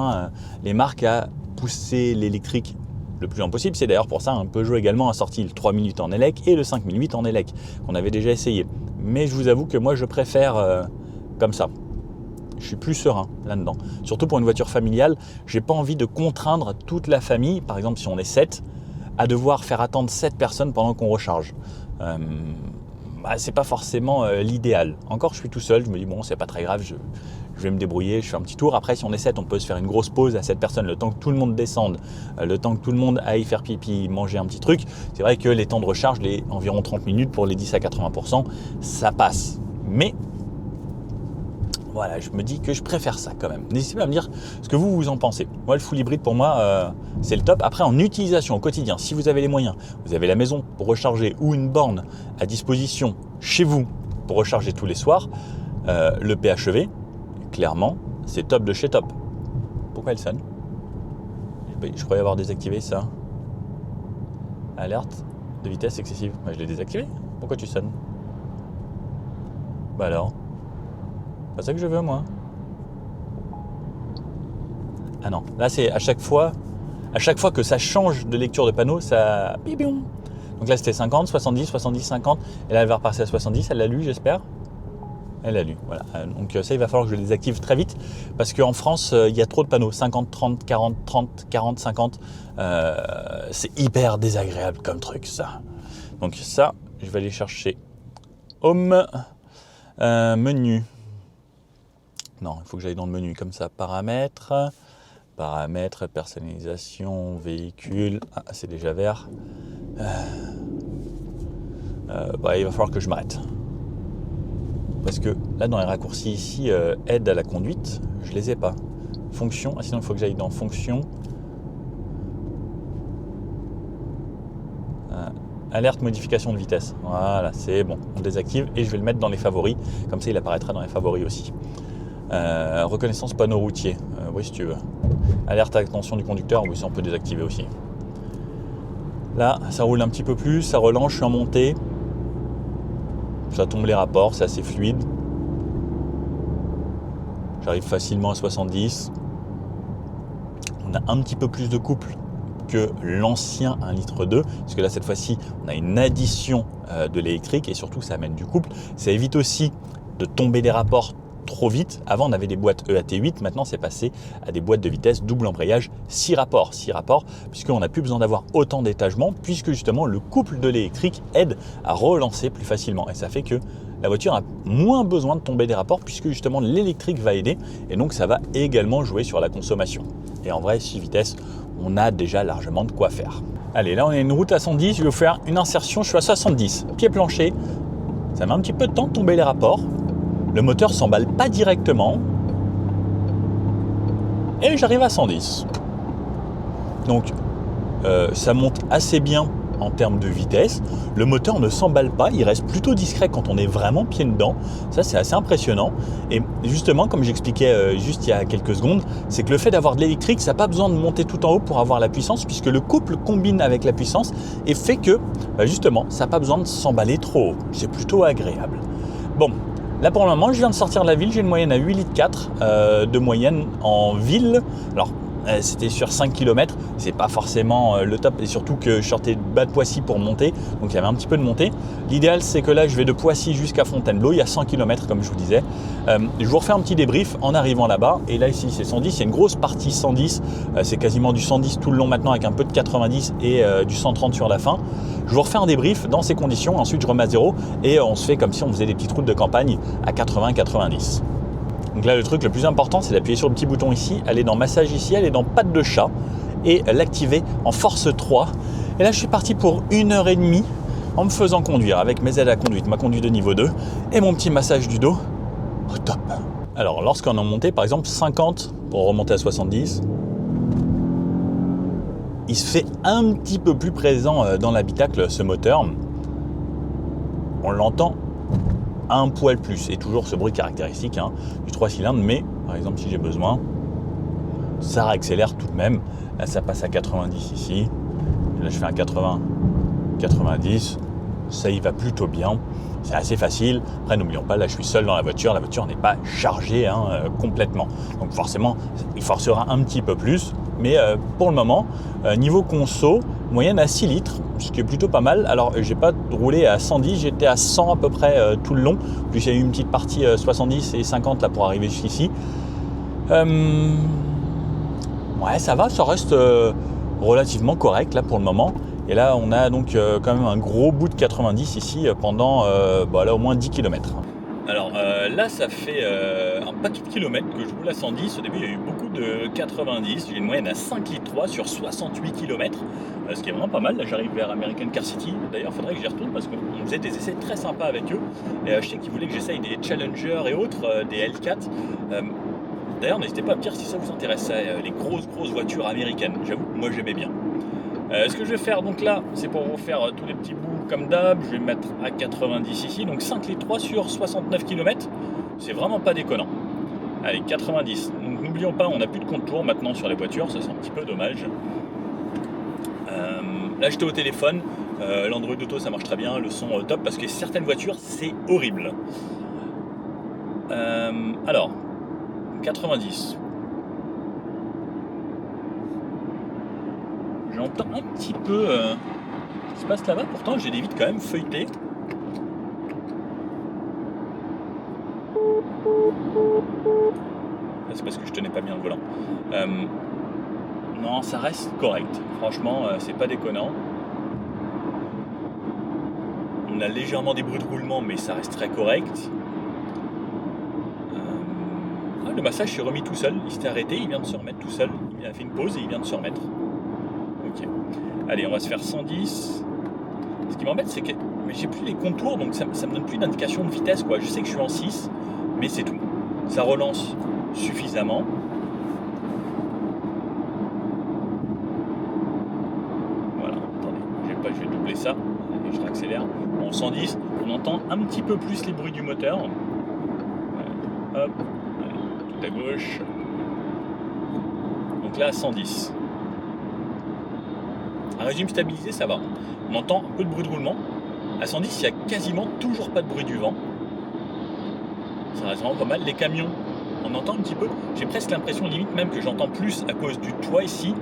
S1: les marques à pousser l'électrique le plus loin possible. C'est d'ailleurs pour ça un Peugeot également a sorti le 3008 en élec et le 5008 en élec, qu'on avait déjà essayé. Mais je vous avoue que moi je préfère comme ça. Je suis plus serein là-dedans. Surtout pour une voiture familiale, j'ai pas envie de contraindre toute la famille, par exemple si on est 7, à devoir faire attendre 7 personnes pendant qu'on recharge. C'est pas forcément l'idéal. Encore je suis tout seul, je me dis bon c'est pas très grave, je vais me débrouiller, je fais un petit tour. Après si on est 7, on peut se faire une grosse pause à 7 personnes, le temps que tout le monde descende, le temps que tout le monde aille faire pipi, manger un petit truc. C'est vrai que les temps de recharge, les environ 30 minutes pour les 10 à 80%, ça passe. Mais voilà, je me dis que je préfère ça quand même. N'hésitez pas à me dire ce que vous en pensez. Moi, le full hybride, pour moi, c'est le top. Après, en utilisation au quotidien, si vous avez les moyens, vous avez la maison pour recharger ou une borne à disposition chez vous pour recharger tous les soirs, le PHEV, clairement, c'est top de chez top. Pourquoi elle sonne ? Je croyais avoir désactivé ça. Alerte de vitesse excessive. Je l'ai désactivé. Pourquoi tu sonnes ? Bah alors ? Pas ça que je veux, moi. Ah non, là c'est à chaque fois que ça change de lecture de panneau, ça... Donc là c'était 50, 70, 70, 50. Et là elle va repasser à 70, elle l'a lu j'espère. Elle l'a lu, voilà. Donc ça il va falloir que je le désactive très vite. Parce qu'en France, il y a trop de panneaux. 50, 30, 40, 30, 40, 50. C'est hyper désagréable comme truc ça. Donc ça, je vais aller chercher Home, menu. Non, il faut que j'aille dans le menu comme ça, paramètres, personnalisation, véhicule, c'est déjà vert. Il va falloir que je m'arrête. Parce que là, dans les raccourcis ici, aide à la conduite, je les ai pas. Fonction, sinon il faut que j'aille dans fonction. Alerte modification de vitesse. Voilà, c'est bon, on désactive et je vais le mettre dans les favoris. Comme ça, il apparaîtra dans les favoris aussi. Reconnaissance panneau routier, oui si tu veux. Alerte à l'attention du conducteur, oui ça on peut désactiver aussi. Là ça roule un petit peu plus, ça relance, je suis en montée. Ça tombe les rapports, c'est assez fluide. J'arrive facilement à 70. On a un petit peu plus de couple que l'ancien 1,2 litre, parce que là cette fois-ci on a une addition de l'électrique et surtout ça amène du couple. Ça évite aussi de tomber les rapports trop vite. Avant on avait des boîtes EAT8, maintenant c'est passé à des boîtes de vitesse double embrayage 6 rapports, puisqu'on n'a plus besoin d'avoir autant d'étagement, puisque justement le couple de l'électrique aide à relancer plus facilement et ça fait que la voiture a moins besoin de tomber des rapports puisque justement l'électrique va aider et donc ça va également jouer sur la consommation. Et en vrai 6 vitesses, on a déjà largement de quoi faire. Allez, là on a une route à 110, je vais vous faire une insertion, je suis à 70, pied plancher, ça met un petit peu de temps de tomber les rapports. Le moteur ne s'emballe pas directement. Et j'arrive à 110. Donc, ça monte assez bien en termes de vitesse. Le moteur ne s'emballe pas. Il reste plutôt discret quand on est vraiment pied dedans. Ça, c'est assez impressionnant. Et justement, comme j'expliquais juste il y a quelques secondes, c'est que le fait d'avoir de l'électrique, ça n'a pas besoin de monter tout en haut pour avoir la puissance, puisque le couple combine avec la puissance et fait que, justement, ça n'a pas besoin de s'emballer trop haut. C'est plutôt agréable. Bon. Là pour le moment, je viens de sortir de la ville, j'ai une moyenne à 8,4 litres de moyenne en ville. Alors c'était sur 5 km, c'est pas forcément le top et surtout que je sortais de bas de Poissy pour monter, donc il y avait un petit peu de montée. L'idéal c'est que là je vais de Poissy jusqu'à Fontainebleau, il y a 100 km comme je vous disais. Je vous refais un petit débrief en arrivant là-bas et là ici c'est 110, il y a une grosse partie 110, c'est quasiment du 110 tout le long maintenant avec un peu de 90 et du 130 sur la fin. Je vous refais un débrief dans ces conditions, ensuite je remets à 0 et on se fait comme si on faisait des petites routes de campagne à 80-90. Donc là le truc le plus important c'est d'appuyer sur le petit bouton ici, aller dans massage ici, aller dans patte de chat et l'activer en force 3. Et là je suis parti pour 1h30 en me faisant conduire avec mes aides à conduite, ma conduite de niveau 2 et mon petit massage du dos au top. Alors lorsqu'on a monté par exemple 50 pour remonter à 70, il se fait un petit peu plus présent dans l'habitacle ce moteur. On l'entend un poil plus et toujours ce bruit caractéristique du 3 cylindres, mais par exemple si j'ai besoin, ça accélère tout de même. Là ça passe à 90 ici, là je fais un 80, 90, ça y va plutôt bien, c'est assez facile. Après n'oublions pas, là je suis seul dans la voiture n'est pas chargée complètement, donc forcément il forcera un petit peu plus, mais pour le moment niveau conso, moyenne à 6 litres, ce qui est plutôt pas mal. Alors j'ai pas roulé à 110, j'étais à 100 à peu près tout le long, puis il y a eu une petite partie 70 et 50 là pour arriver jusqu'ici. Ouais ça va, ça reste relativement correct là pour le moment. Et là on a donc quand même un gros bout de 90 ici pendant là, au moins 10 km. Alors là ça fait un paquet de kilomètres que je roule à 110. Au début il y a eu beaucoup de 90, j'ai une moyenne à 5 litres 3 sur 68 km, ce qui est vraiment pas mal. Là j'arrive vers American Car City, d'ailleurs il faudrait que j'y retourne parce qu'on faisait des essais très sympas avec eux. Et je sais qu'ils voulaient que j'essaye des Challenger et autres, des L4. D'ailleurs n'hésitez pas à me dire si ça vous intéresse, les grosses voitures américaines, j'avoue moi j'aimais bien. Ce que je vais faire donc là, c'est pour vous faire tous les petits bouts comme d'hab, je vais me mettre à 90 ici, donc 5 litres 3 sur 69 km, c'est vraiment pas déconnant. Allez, 90. Donc n'oublions pas, on n'a plus de contour maintenant sur les voitures, ça c'est un petit peu dommage. Là j'étais au téléphone, l'Android Auto ça marche très bien, le son top, parce que certaines voitures c'est horrible. Alors, 90. J'entends un petit peu ce qui se passe là-bas, pourtant j'ai des vitres quand même feuilletées. C'est parce que je tenais pas bien le volant. Non, ça reste correct. Franchement, c'est pas déconnant. On a légèrement des bruits de roulement, mais ça reste très correct. Le massage s'est remis tout seul. Il s'était arrêté, il vient de se remettre tout seul. Il a fait une pause et il vient de se remettre. Ok. Allez, on va se faire 110. Ce qui m'embête, c'est que j'ai plus les contours, donc ça me donne plus d'indication de vitesse, quoi. Je sais que je suis en 6, mais c'est tout. Ça relance suffisamment. Voilà, attendez, je vais doubler ça. Je réaccélère. En 110, on entend un petit peu plus les bruits du moteur. Hop, tout à gauche. Donc là, 110. Un régime stabilisé, ça va. On entend un peu de bruit de roulement. À 110, il n'y a quasiment toujours pas de bruit du vent. Ça reste vraiment pas mal. Les camions, on entend un petit peu. J'ai presque l'impression, limite même, que j'entends plus à cause du toit ici.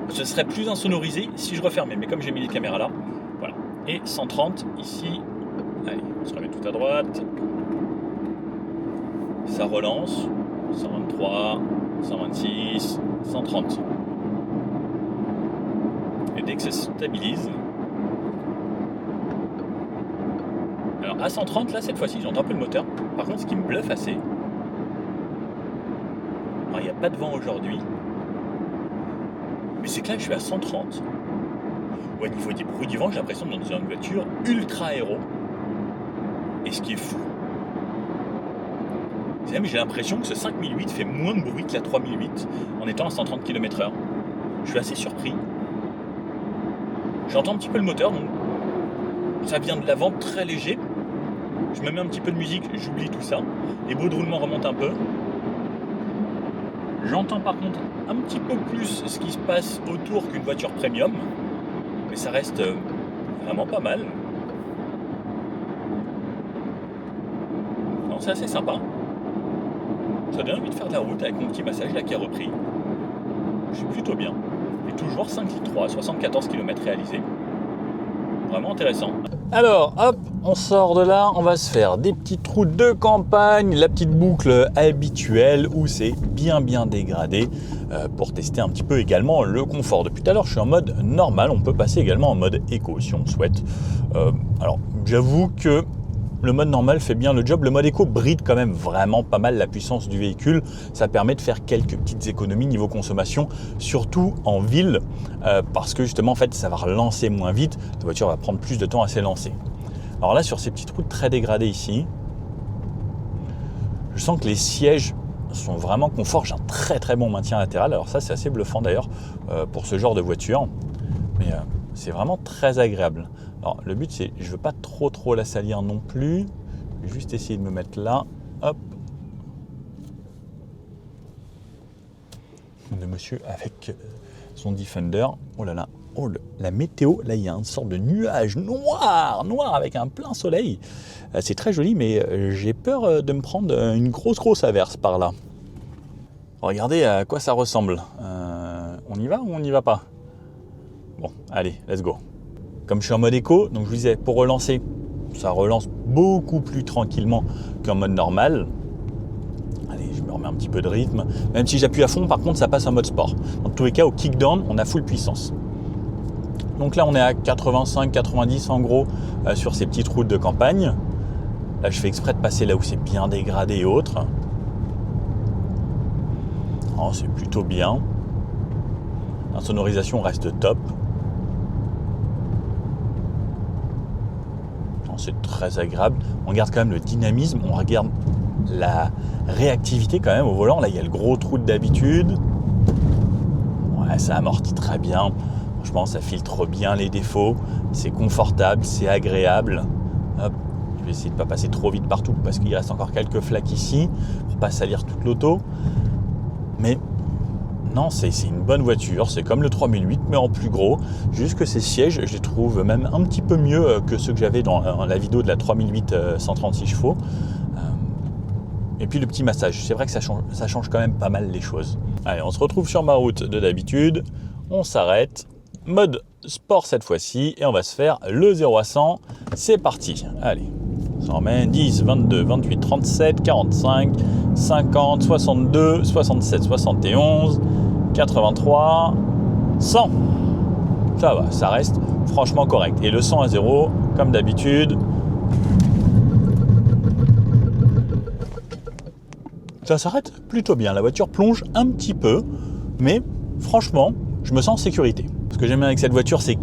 S1: Ce serait plus insonorisé si je refermais. Mais comme j'ai mis les caméras là, voilà. Et 130 ici. Allez, on se remet tout à droite. Ça relance. 123, 126, 130. Et dès que ça se stabilise. Alors à 130, là, cette fois-ci, j'entends un peu le moteur. Par contre, ce qui me bluffe assez, alors il n'y a pas de vent aujourd'hui, mais c'est que là, je suis à 130. Au niveau des bruits du vent, j'ai l'impression d'être dans une voiture ultra aéro. Et ce qui est fou, c'est même j'ai l'impression que ce 5008 fait moins de bruit que la 3008 en étant à 130 km/h. Je suis assez surpris. J'entends un petit peu le moteur, donc ça vient de l'avant, très léger. Je me mets un petit peu de musique, j'oublie tout ça. Les bruits de roulement remontent un peu. J'entends par contre un petit peu plus ce qui se passe autour qu'une voiture premium. Mais ça reste vraiment pas mal. Non, c'est assez sympa. Ça donne envie de faire de la route avec mon petit massage là qui a repris. Je suis plutôt bien. Et toujours 5,3 litres, 74 km réalisés. Vraiment intéressant. Alors, hop, on sort de là, on va se faire des petites routes de campagne, la petite boucle habituelle où c'est bien dégradé pour tester un petit peu également le confort. Depuis tout à l'heure, je suis en mode normal, on peut passer également en mode éco si on souhaite. Alors, j'avoue que le mode normal fait bien le job. Le mode éco bride quand même vraiment pas mal la puissance du véhicule. Ça permet de faire quelques petites économies niveau consommation, surtout en ville, parce que justement en fait ça va relancer moins vite. La voiture va prendre plus de temps à s'élancer. Alors là sur ces petites routes très dégradées ici, je sens que les sièges sont vraiment confort. J'ai un très bon maintien latéral. Alors ça c'est assez bluffant d'ailleurs pour ce genre de voiture. Mais c'est vraiment très agréable. Alors le but c'est, je veux pas trop la salir non plus. Je vais juste essayer de me mettre là. Hop. Le monsieur avec son Defender. Oh là là. Oh, la météo, là il y a une sorte de nuage noir avec un plein soleil. C'est très joli, mais j'ai peur de me prendre une grosse averse par là. Regardez à quoi ça ressemble. On y va ou on n'y va pas? Bon, allez, let's go. Comme je suis en mode éco, donc je vous disais, pour relancer, ça relance beaucoup plus tranquillement qu'en mode normal. Allez, je me remets un petit peu de rythme. Même si j'appuie à fond, par contre, ça passe en mode sport. Dans tous les cas, au kickdown, on a full puissance. Donc là, on est à 85-90 en gros sur ces petites routes de campagne. Là, je fais exprès de passer là où c'est bien dégradé et autres. Oh, c'est plutôt bien. La sonorisation reste top. C'est très agréable. On garde quand même le dynamisme, on regarde la réactivité quand même au volant. Là, il y a le gros trou d'habitude. Ouais, ça amortit très bien. Franchement, ça filtre bien les défauts. C'est confortable, c'est agréable. Hop, Je vais essayer de ne pas passer trop vite partout parce qu'il reste encore quelques flaques ici pour ne pas salir toute l'auto. Mais non, c'est une bonne voiture. C'est comme le 3008 mais en plus gros. Juste que ces sièges, je les trouve même un petit peu mieux que ceux que j'avais dans la vidéo de la 3008 136 chevaux. Et puis le petit massage. C'est vrai que ça change quand même pas mal les choses. Allez, on se retrouve sur ma route de d'habitude. On s'arrête. Mode sport cette fois-ci. Et on va se faire le 0 à 100. C'est parti. Allez. On s'en remet 10, 22, 28, 37, 45, 50, 62, 67, 71, 83, 100. Ça va, ça reste franchement correct. Et le 100 à 0, comme d'habitude. Ça s'arrête plutôt bien. La voiture plonge un petit peu, mais franchement, je me sens en sécurité. Ce que j'aime bien avec cette voiture, c'est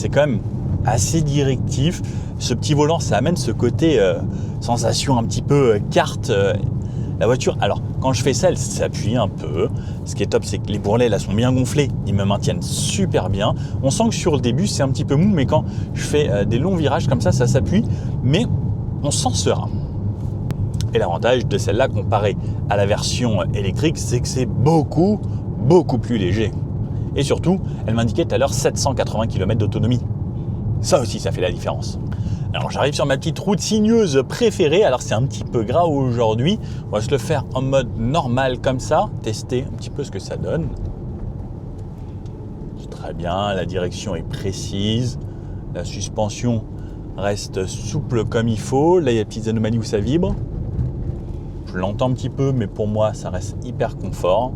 S1: quand même assez directif. Ce petit volant, ça amène ce côté sensation un petit peu carte. La voiture, alors quand je fais ça, elle s'appuie un peu. Ce qui est top, c'est que les bourrelets là sont bien gonflés. Ils me maintiennent super bien. On sent que sur le début, c'est un petit peu mou, mais quand je fais des longs virages comme ça s'appuie. Mais on sent serein. Et l'avantage de celle-là comparé à la version électrique, c'est que c'est beaucoup plus léger. Et surtout, elle m'indiquait tout à l'heure 780 km d'autonomie. Ça aussi, ça fait la différence. Alors j'arrive sur ma petite route sinueuse préférée. Alors c'est un petit peu gras aujourd'hui. On va se le faire en mode normal comme ça. Tester un petit peu ce que ça donne. C'est très bien, la direction est précise. La suspension reste souple comme il faut. Là il y a des petites anomalies où ça vibre. Je l'entends un petit peu, mais pour moi ça reste hyper confort.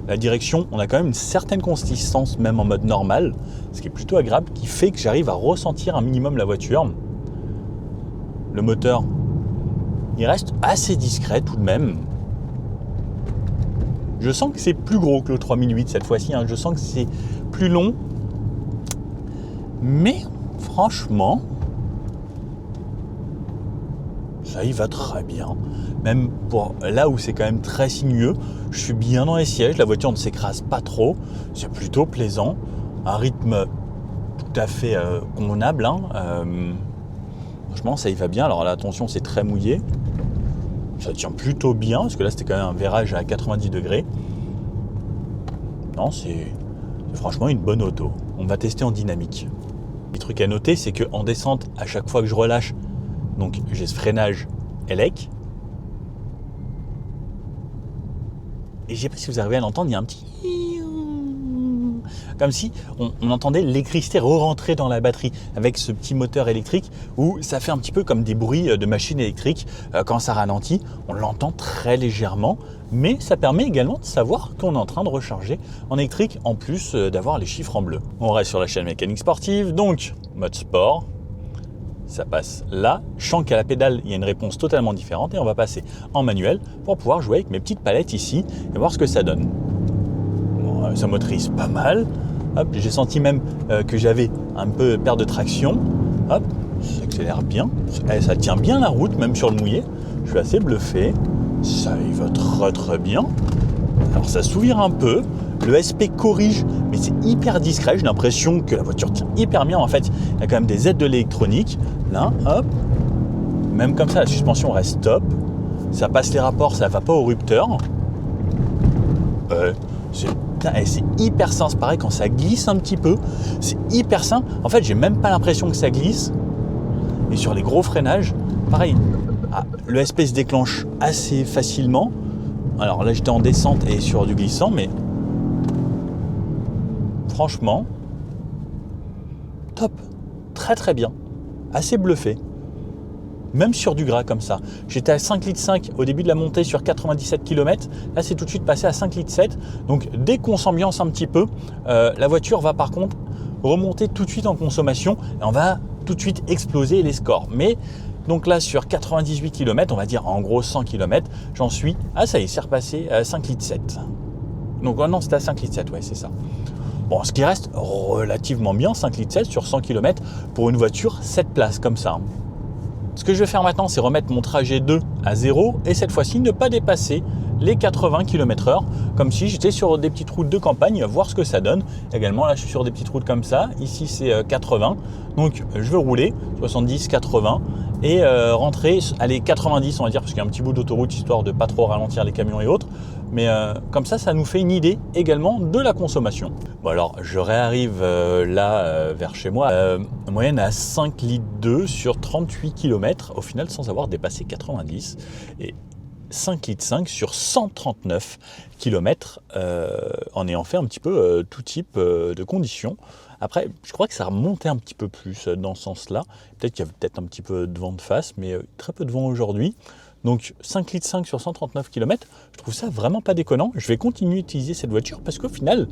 S1: La direction, on a quand même une certaine consistance, même en mode normal, ce qui est plutôt agréable, qui fait que j'arrive à ressentir un minimum la voiture. Le moteur, il reste assez discret tout de même. Je sens que c'est plus gros que le 3008 cette fois-ci, je sens que c'est plus long. Mais franchement, ça y va très bien. Même pour là où c'est quand même très sinueux, je suis bien dans les sièges, la voiture ne s'écrase pas trop, c'est plutôt plaisant, un rythme tout à fait convenable. Franchement, ça y va bien. Alors là, attention, c'est très mouillé, ça tient plutôt bien, parce que là, c'était quand même un virage à 90 degrés. Non, c'est franchement une bonne auto. On va tester en dynamique. Le truc à noter, c'est qu'en descente, à chaque fois que je relâche, donc j'ai ce freinage élec. Et je ne sais pas si vous arrivez à l'entendre, il y a un petit... Comme si on entendait l'électricité re-rentrer dans la batterie avec ce petit moteur électrique où ça fait un petit peu comme des bruits de machine électrique. Quand ça ralentit, on l'entend très légèrement, mais ça permet également de savoir qu'on est en train de recharger en électrique en plus d'avoir les chiffres en bleu. On reste sur la chaîne mécanique sportive, donc mode sport. Ça passe là, je sens qu'à la pédale il y a une réponse totalement différente et on va passer en manuel pour pouvoir jouer avec mes petites palettes ici et voir ce que ça donne. Bon, ça motorise pas mal. Hop, j'ai senti même que j'avais un peu perte de traction. Hop, ça accélère bien, ça tient bien la route même sur le mouillé. Je suis assez bluffé, ça y va très bien. Alors ça s'ouvre un peu. Le SP corrige, mais c'est hyper discret. J'ai l'impression que la voiture tient hyper bien. En fait, il y a quand même des aides de l'électronique. Là, hop. Même comme ça, la suspension reste top. Ça passe les rapports, ça va pas au rupteur. C'est hyper sain. C'est pareil quand ça glisse un petit peu. C'est hyper sain. En fait, j'ai même pas l'impression que ça glisse. Et sur les gros freinages, pareil. Le SP se déclenche assez facilement. Alors là, j'étais en descente et sur du glissant, mais franchement, top, très bien, assez bluffé, même sur du gras comme ça. J'étais à 5,5 litres au début de la montée sur 97 km, là c'est tout de suite passé à 5,7 litres, donc dès qu'on s'ambiance un petit peu, la voiture va par contre remonter tout de suite en consommation et on va tout de suite exploser les scores. Mais donc là sur 98 km, on va dire en gros 100 km, j'en suis, ça y est, c'est repassé à 5,7 litres. Donc non, c'était à 5,7 litres, ouais c'est ça. Bon, ce qui reste relativement bien, 5,7 litres sur 100 km pour une voiture 7 places comme ça. Ce que je vais faire maintenant, c'est remettre mon trajet 2 à 0 et cette fois-ci ne pas dépasser les 80 km/h, comme si j'étais sur des petites routes de campagne, voir ce que ça donne. Également, là, je suis sur des petites routes comme ça. Ici, c'est 80. Donc, je veux rouler 70, 80 et rentrer, allez, 90, on va dire, parce qu'il y a un petit bout d'autoroute, histoire de pas trop ralentir les camions et autres. Mais comme ça nous fait une idée également de la consommation. Bon, alors, je réarrive là, vers chez moi, moyenne à 5 litres 2 sur 38 km, au final, sans avoir dépassé 90. Et 5 litres 5 sur 139 km en ayant fait un petit peu tout type de conditions. Après, je crois que ça remontait un petit peu plus dans ce sens-là. Peut-être qu'il y avait peut-être un petit peu de vent de face, mais très peu de vent aujourd'hui. Donc 5 litres 5 sur 139 km, je trouve ça vraiment pas déconnant. Je vais continuer d'utiliser cette voiture parce qu'au final,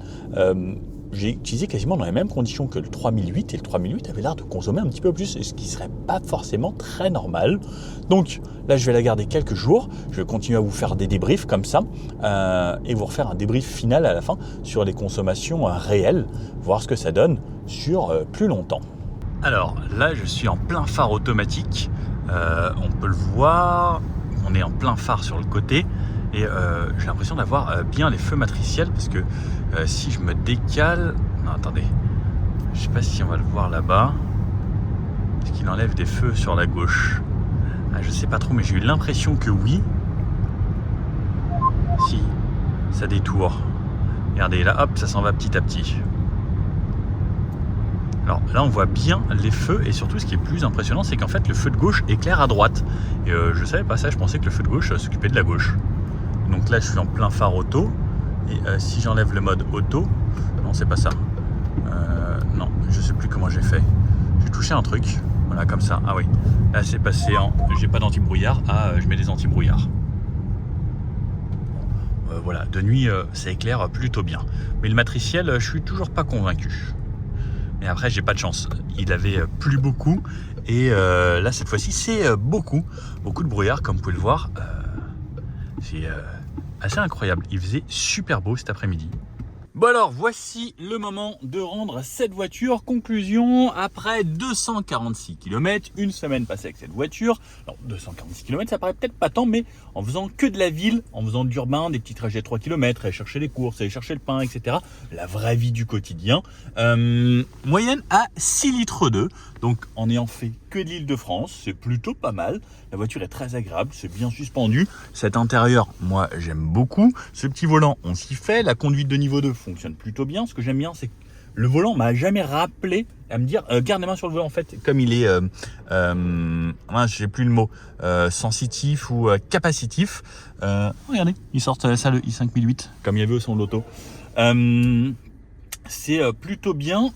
S1: j'ai utilisé quasiment dans les mêmes conditions que le 3008 et le 3008 avait l'air de consommer un petit peu plus, ce qui serait pas forcément très normal. Donc là, je vais la garder quelques jours. Je vais continuer à vous faire des débriefs comme ça et vous refaire un débrief final à la fin sur les consommations réelles, voir ce que ça donne sur plus longtemps. Alors là, je suis en plein phare automatique. On peut le voir, on est en plein phare sur le côté et j'ai l'impression d'avoir bien les feux matriciels parce que si je me décale, non attendez, je sais pas si on va le voir là-bas, est-ce qu'il enlève des feux sur la gauche? Je sais pas trop, mais j'ai eu l'impression que oui. Si, ça détourne. Regardez là, hop, ça s'en va petit à petit. Alors là, on voit bien les feux et surtout, ce qui est plus impressionnant, c'est qu'en fait, le feu de gauche éclaire à droite. Et je savais pas ça, je pensais que le feu de gauche s'occupait de la gauche. Donc là, je suis en plein phare auto. Et si j'enlève le mode auto, non, c'est pas ça. Non, je sais plus comment j'ai fait. J'ai touché un truc, voilà, comme ça. Ah oui, là, c'est passé en j'ai pas d'anti-brouillard. Ah, je mets des anti-brouillards. Voilà, de nuit, ça éclaire plutôt bien. Mais le matriciel, je suis toujours pas convaincu. Et après, j'ai pas de chance. Il avait plu beaucoup. Et là, cette fois-ci, c'est beaucoup de brouillard, comme vous pouvez le voir. C'est assez incroyable. Il faisait super beau cet après-midi. Bon alors, voici le moment de rendre cette voiture. Conclusion, après 246 km, une semaine passée avec cette voiture. Alors, 246 km, ça paraît peut-être pas tant, mais en faisant que de la ville, en faisant de l'urbain, des petits trajets de 3 km, aller chercher les courses, aller chercher le pain, etc. La vraie vie du quotidien. Moyenne à 6 litres 2. Donc, en ayant fait que de l'Île-de-France, c'est plutôt pas mal. La voiture est très agréable, c'est bien suspendu. Cet intérieur, moi, j'aime beaucoup. Ce petit volant, on s'y fait. La conduite de niveau 2 fonctionne plutôt bien. Ce que j'aime bien, c'est que le volant m'a jamais rappelé à me dire garde les mains sur le volant. En fait, comme il est, j'ai plus le mot, sensitif ou capacitif. Regardez, ils sortent ça le i5008, comme il y avait au son de l'auto. C'est plutôt bien.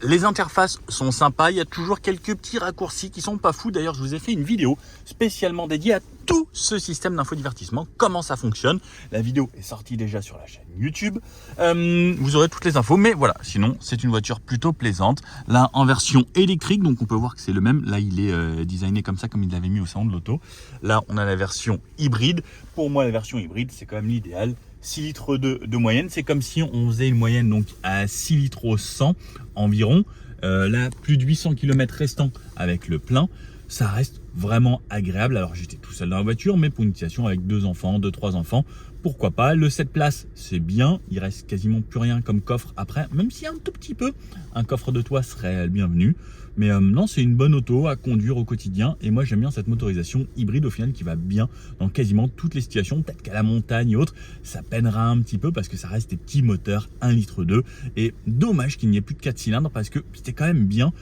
S1: Les interfaces sont sympas, il y a toujours quelques petits raccourcis qui sont pas fous. D'ailleurs, je vous ai fait une vidéo spécialement dédiée à tout ce système d'infodivertissement, comment ça fonctionne. La vidéo est sortie déjà sur la chaîne YouTube. Vous aurez toutes les infos, mais voilà, sinon c'est une voiture plutôt plaisante. Là, en version électrique, donc on peut voir que c'est le même. Là, il est designé comme ça, comme il l'avait mis au salon de l'auto. Là, on a la version hybride. Pour moi, la version hybride, c'est quand même l'idéal. 6 litres de moyenne, c'est comme si on faisait une moyenne donc à 6 litres au 100 environ. Là, plus de 800 km restants avec le plein, ça reste vraiment agréable. Alors j'étais tout seul dans la voiture, mais pour une utilisation avec 2 enfants, 2-3 enfants, pourquoi pas. Le 7 places, c'est bien, il reste quasiment plus rien comme coffre après, même s'il y a un tout petit peu, un coffre de toit serait le bienvenu. Mais non, c'est une bonne auto à conduire au quotidien. Et moi, j'aime bien cette motorisation hybride au final qui va bien dans quasiment toutes les situations. Peut-être qu'à la montagne et autres, ça peinera un petit peu parce que ça reste des petits moteurs 1 litre 2. Et dommage qu'il n'y ait plus de 4 cylindres parce que c'était quand même bien.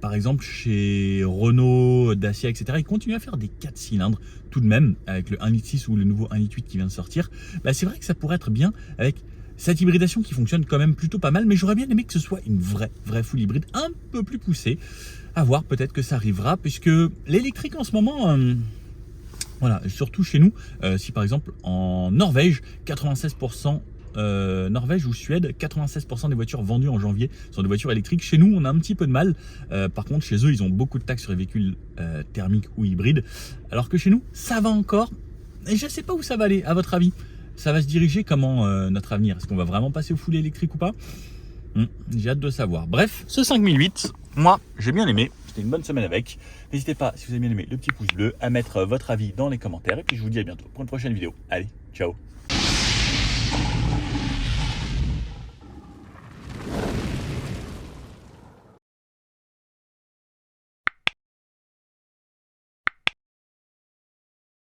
S1: Par exemple, chez Renault, Dacia, etc., ils continuent à faire des 4 cylindres tout de même avec le 1 litre 6 ou le nouveau 1 litre 8 qui vient de sortir. Bah, c'est vrai que ça pourrait être bien avec cette hybridation qui fonctionne quand même plutôt pas mal, mais j'aurais bien aimé que ce soit une vraie full hybride un peu plus poussée. À voir, peut-être que ça arrivera, puisque l'électrique en ce moment, voilà, surtout chez nous, si par exemple en Norvège, 96%, Norvège ou Suède, 96% des voitures vendues en janvier sont des voitures électriques. Chez nous, on a un petit peu de mal. Par contre, chez eux, ils ont beaucoup de taxes sur les véhicules thermiques ou hybrides, alors que chez nous, ça va encore. Et je ne sais pas où ça va aller, à votre avis. Ça va se diriger comment notre avenir? Est-ce qu'on va vraiment passer au full électrique ou pas? J'ai hâte de savoir. Bref, ce 5008, moi, j'ai bien aimé. profiter une bonne semaine avec. N'hésitez pas, si vous avez bien aimé, le petit pouce bleu, à mettre votre avis dans les commentaires. Et puis je vous dis à bientôt pour une prochaine vidéo. Allez, ciao.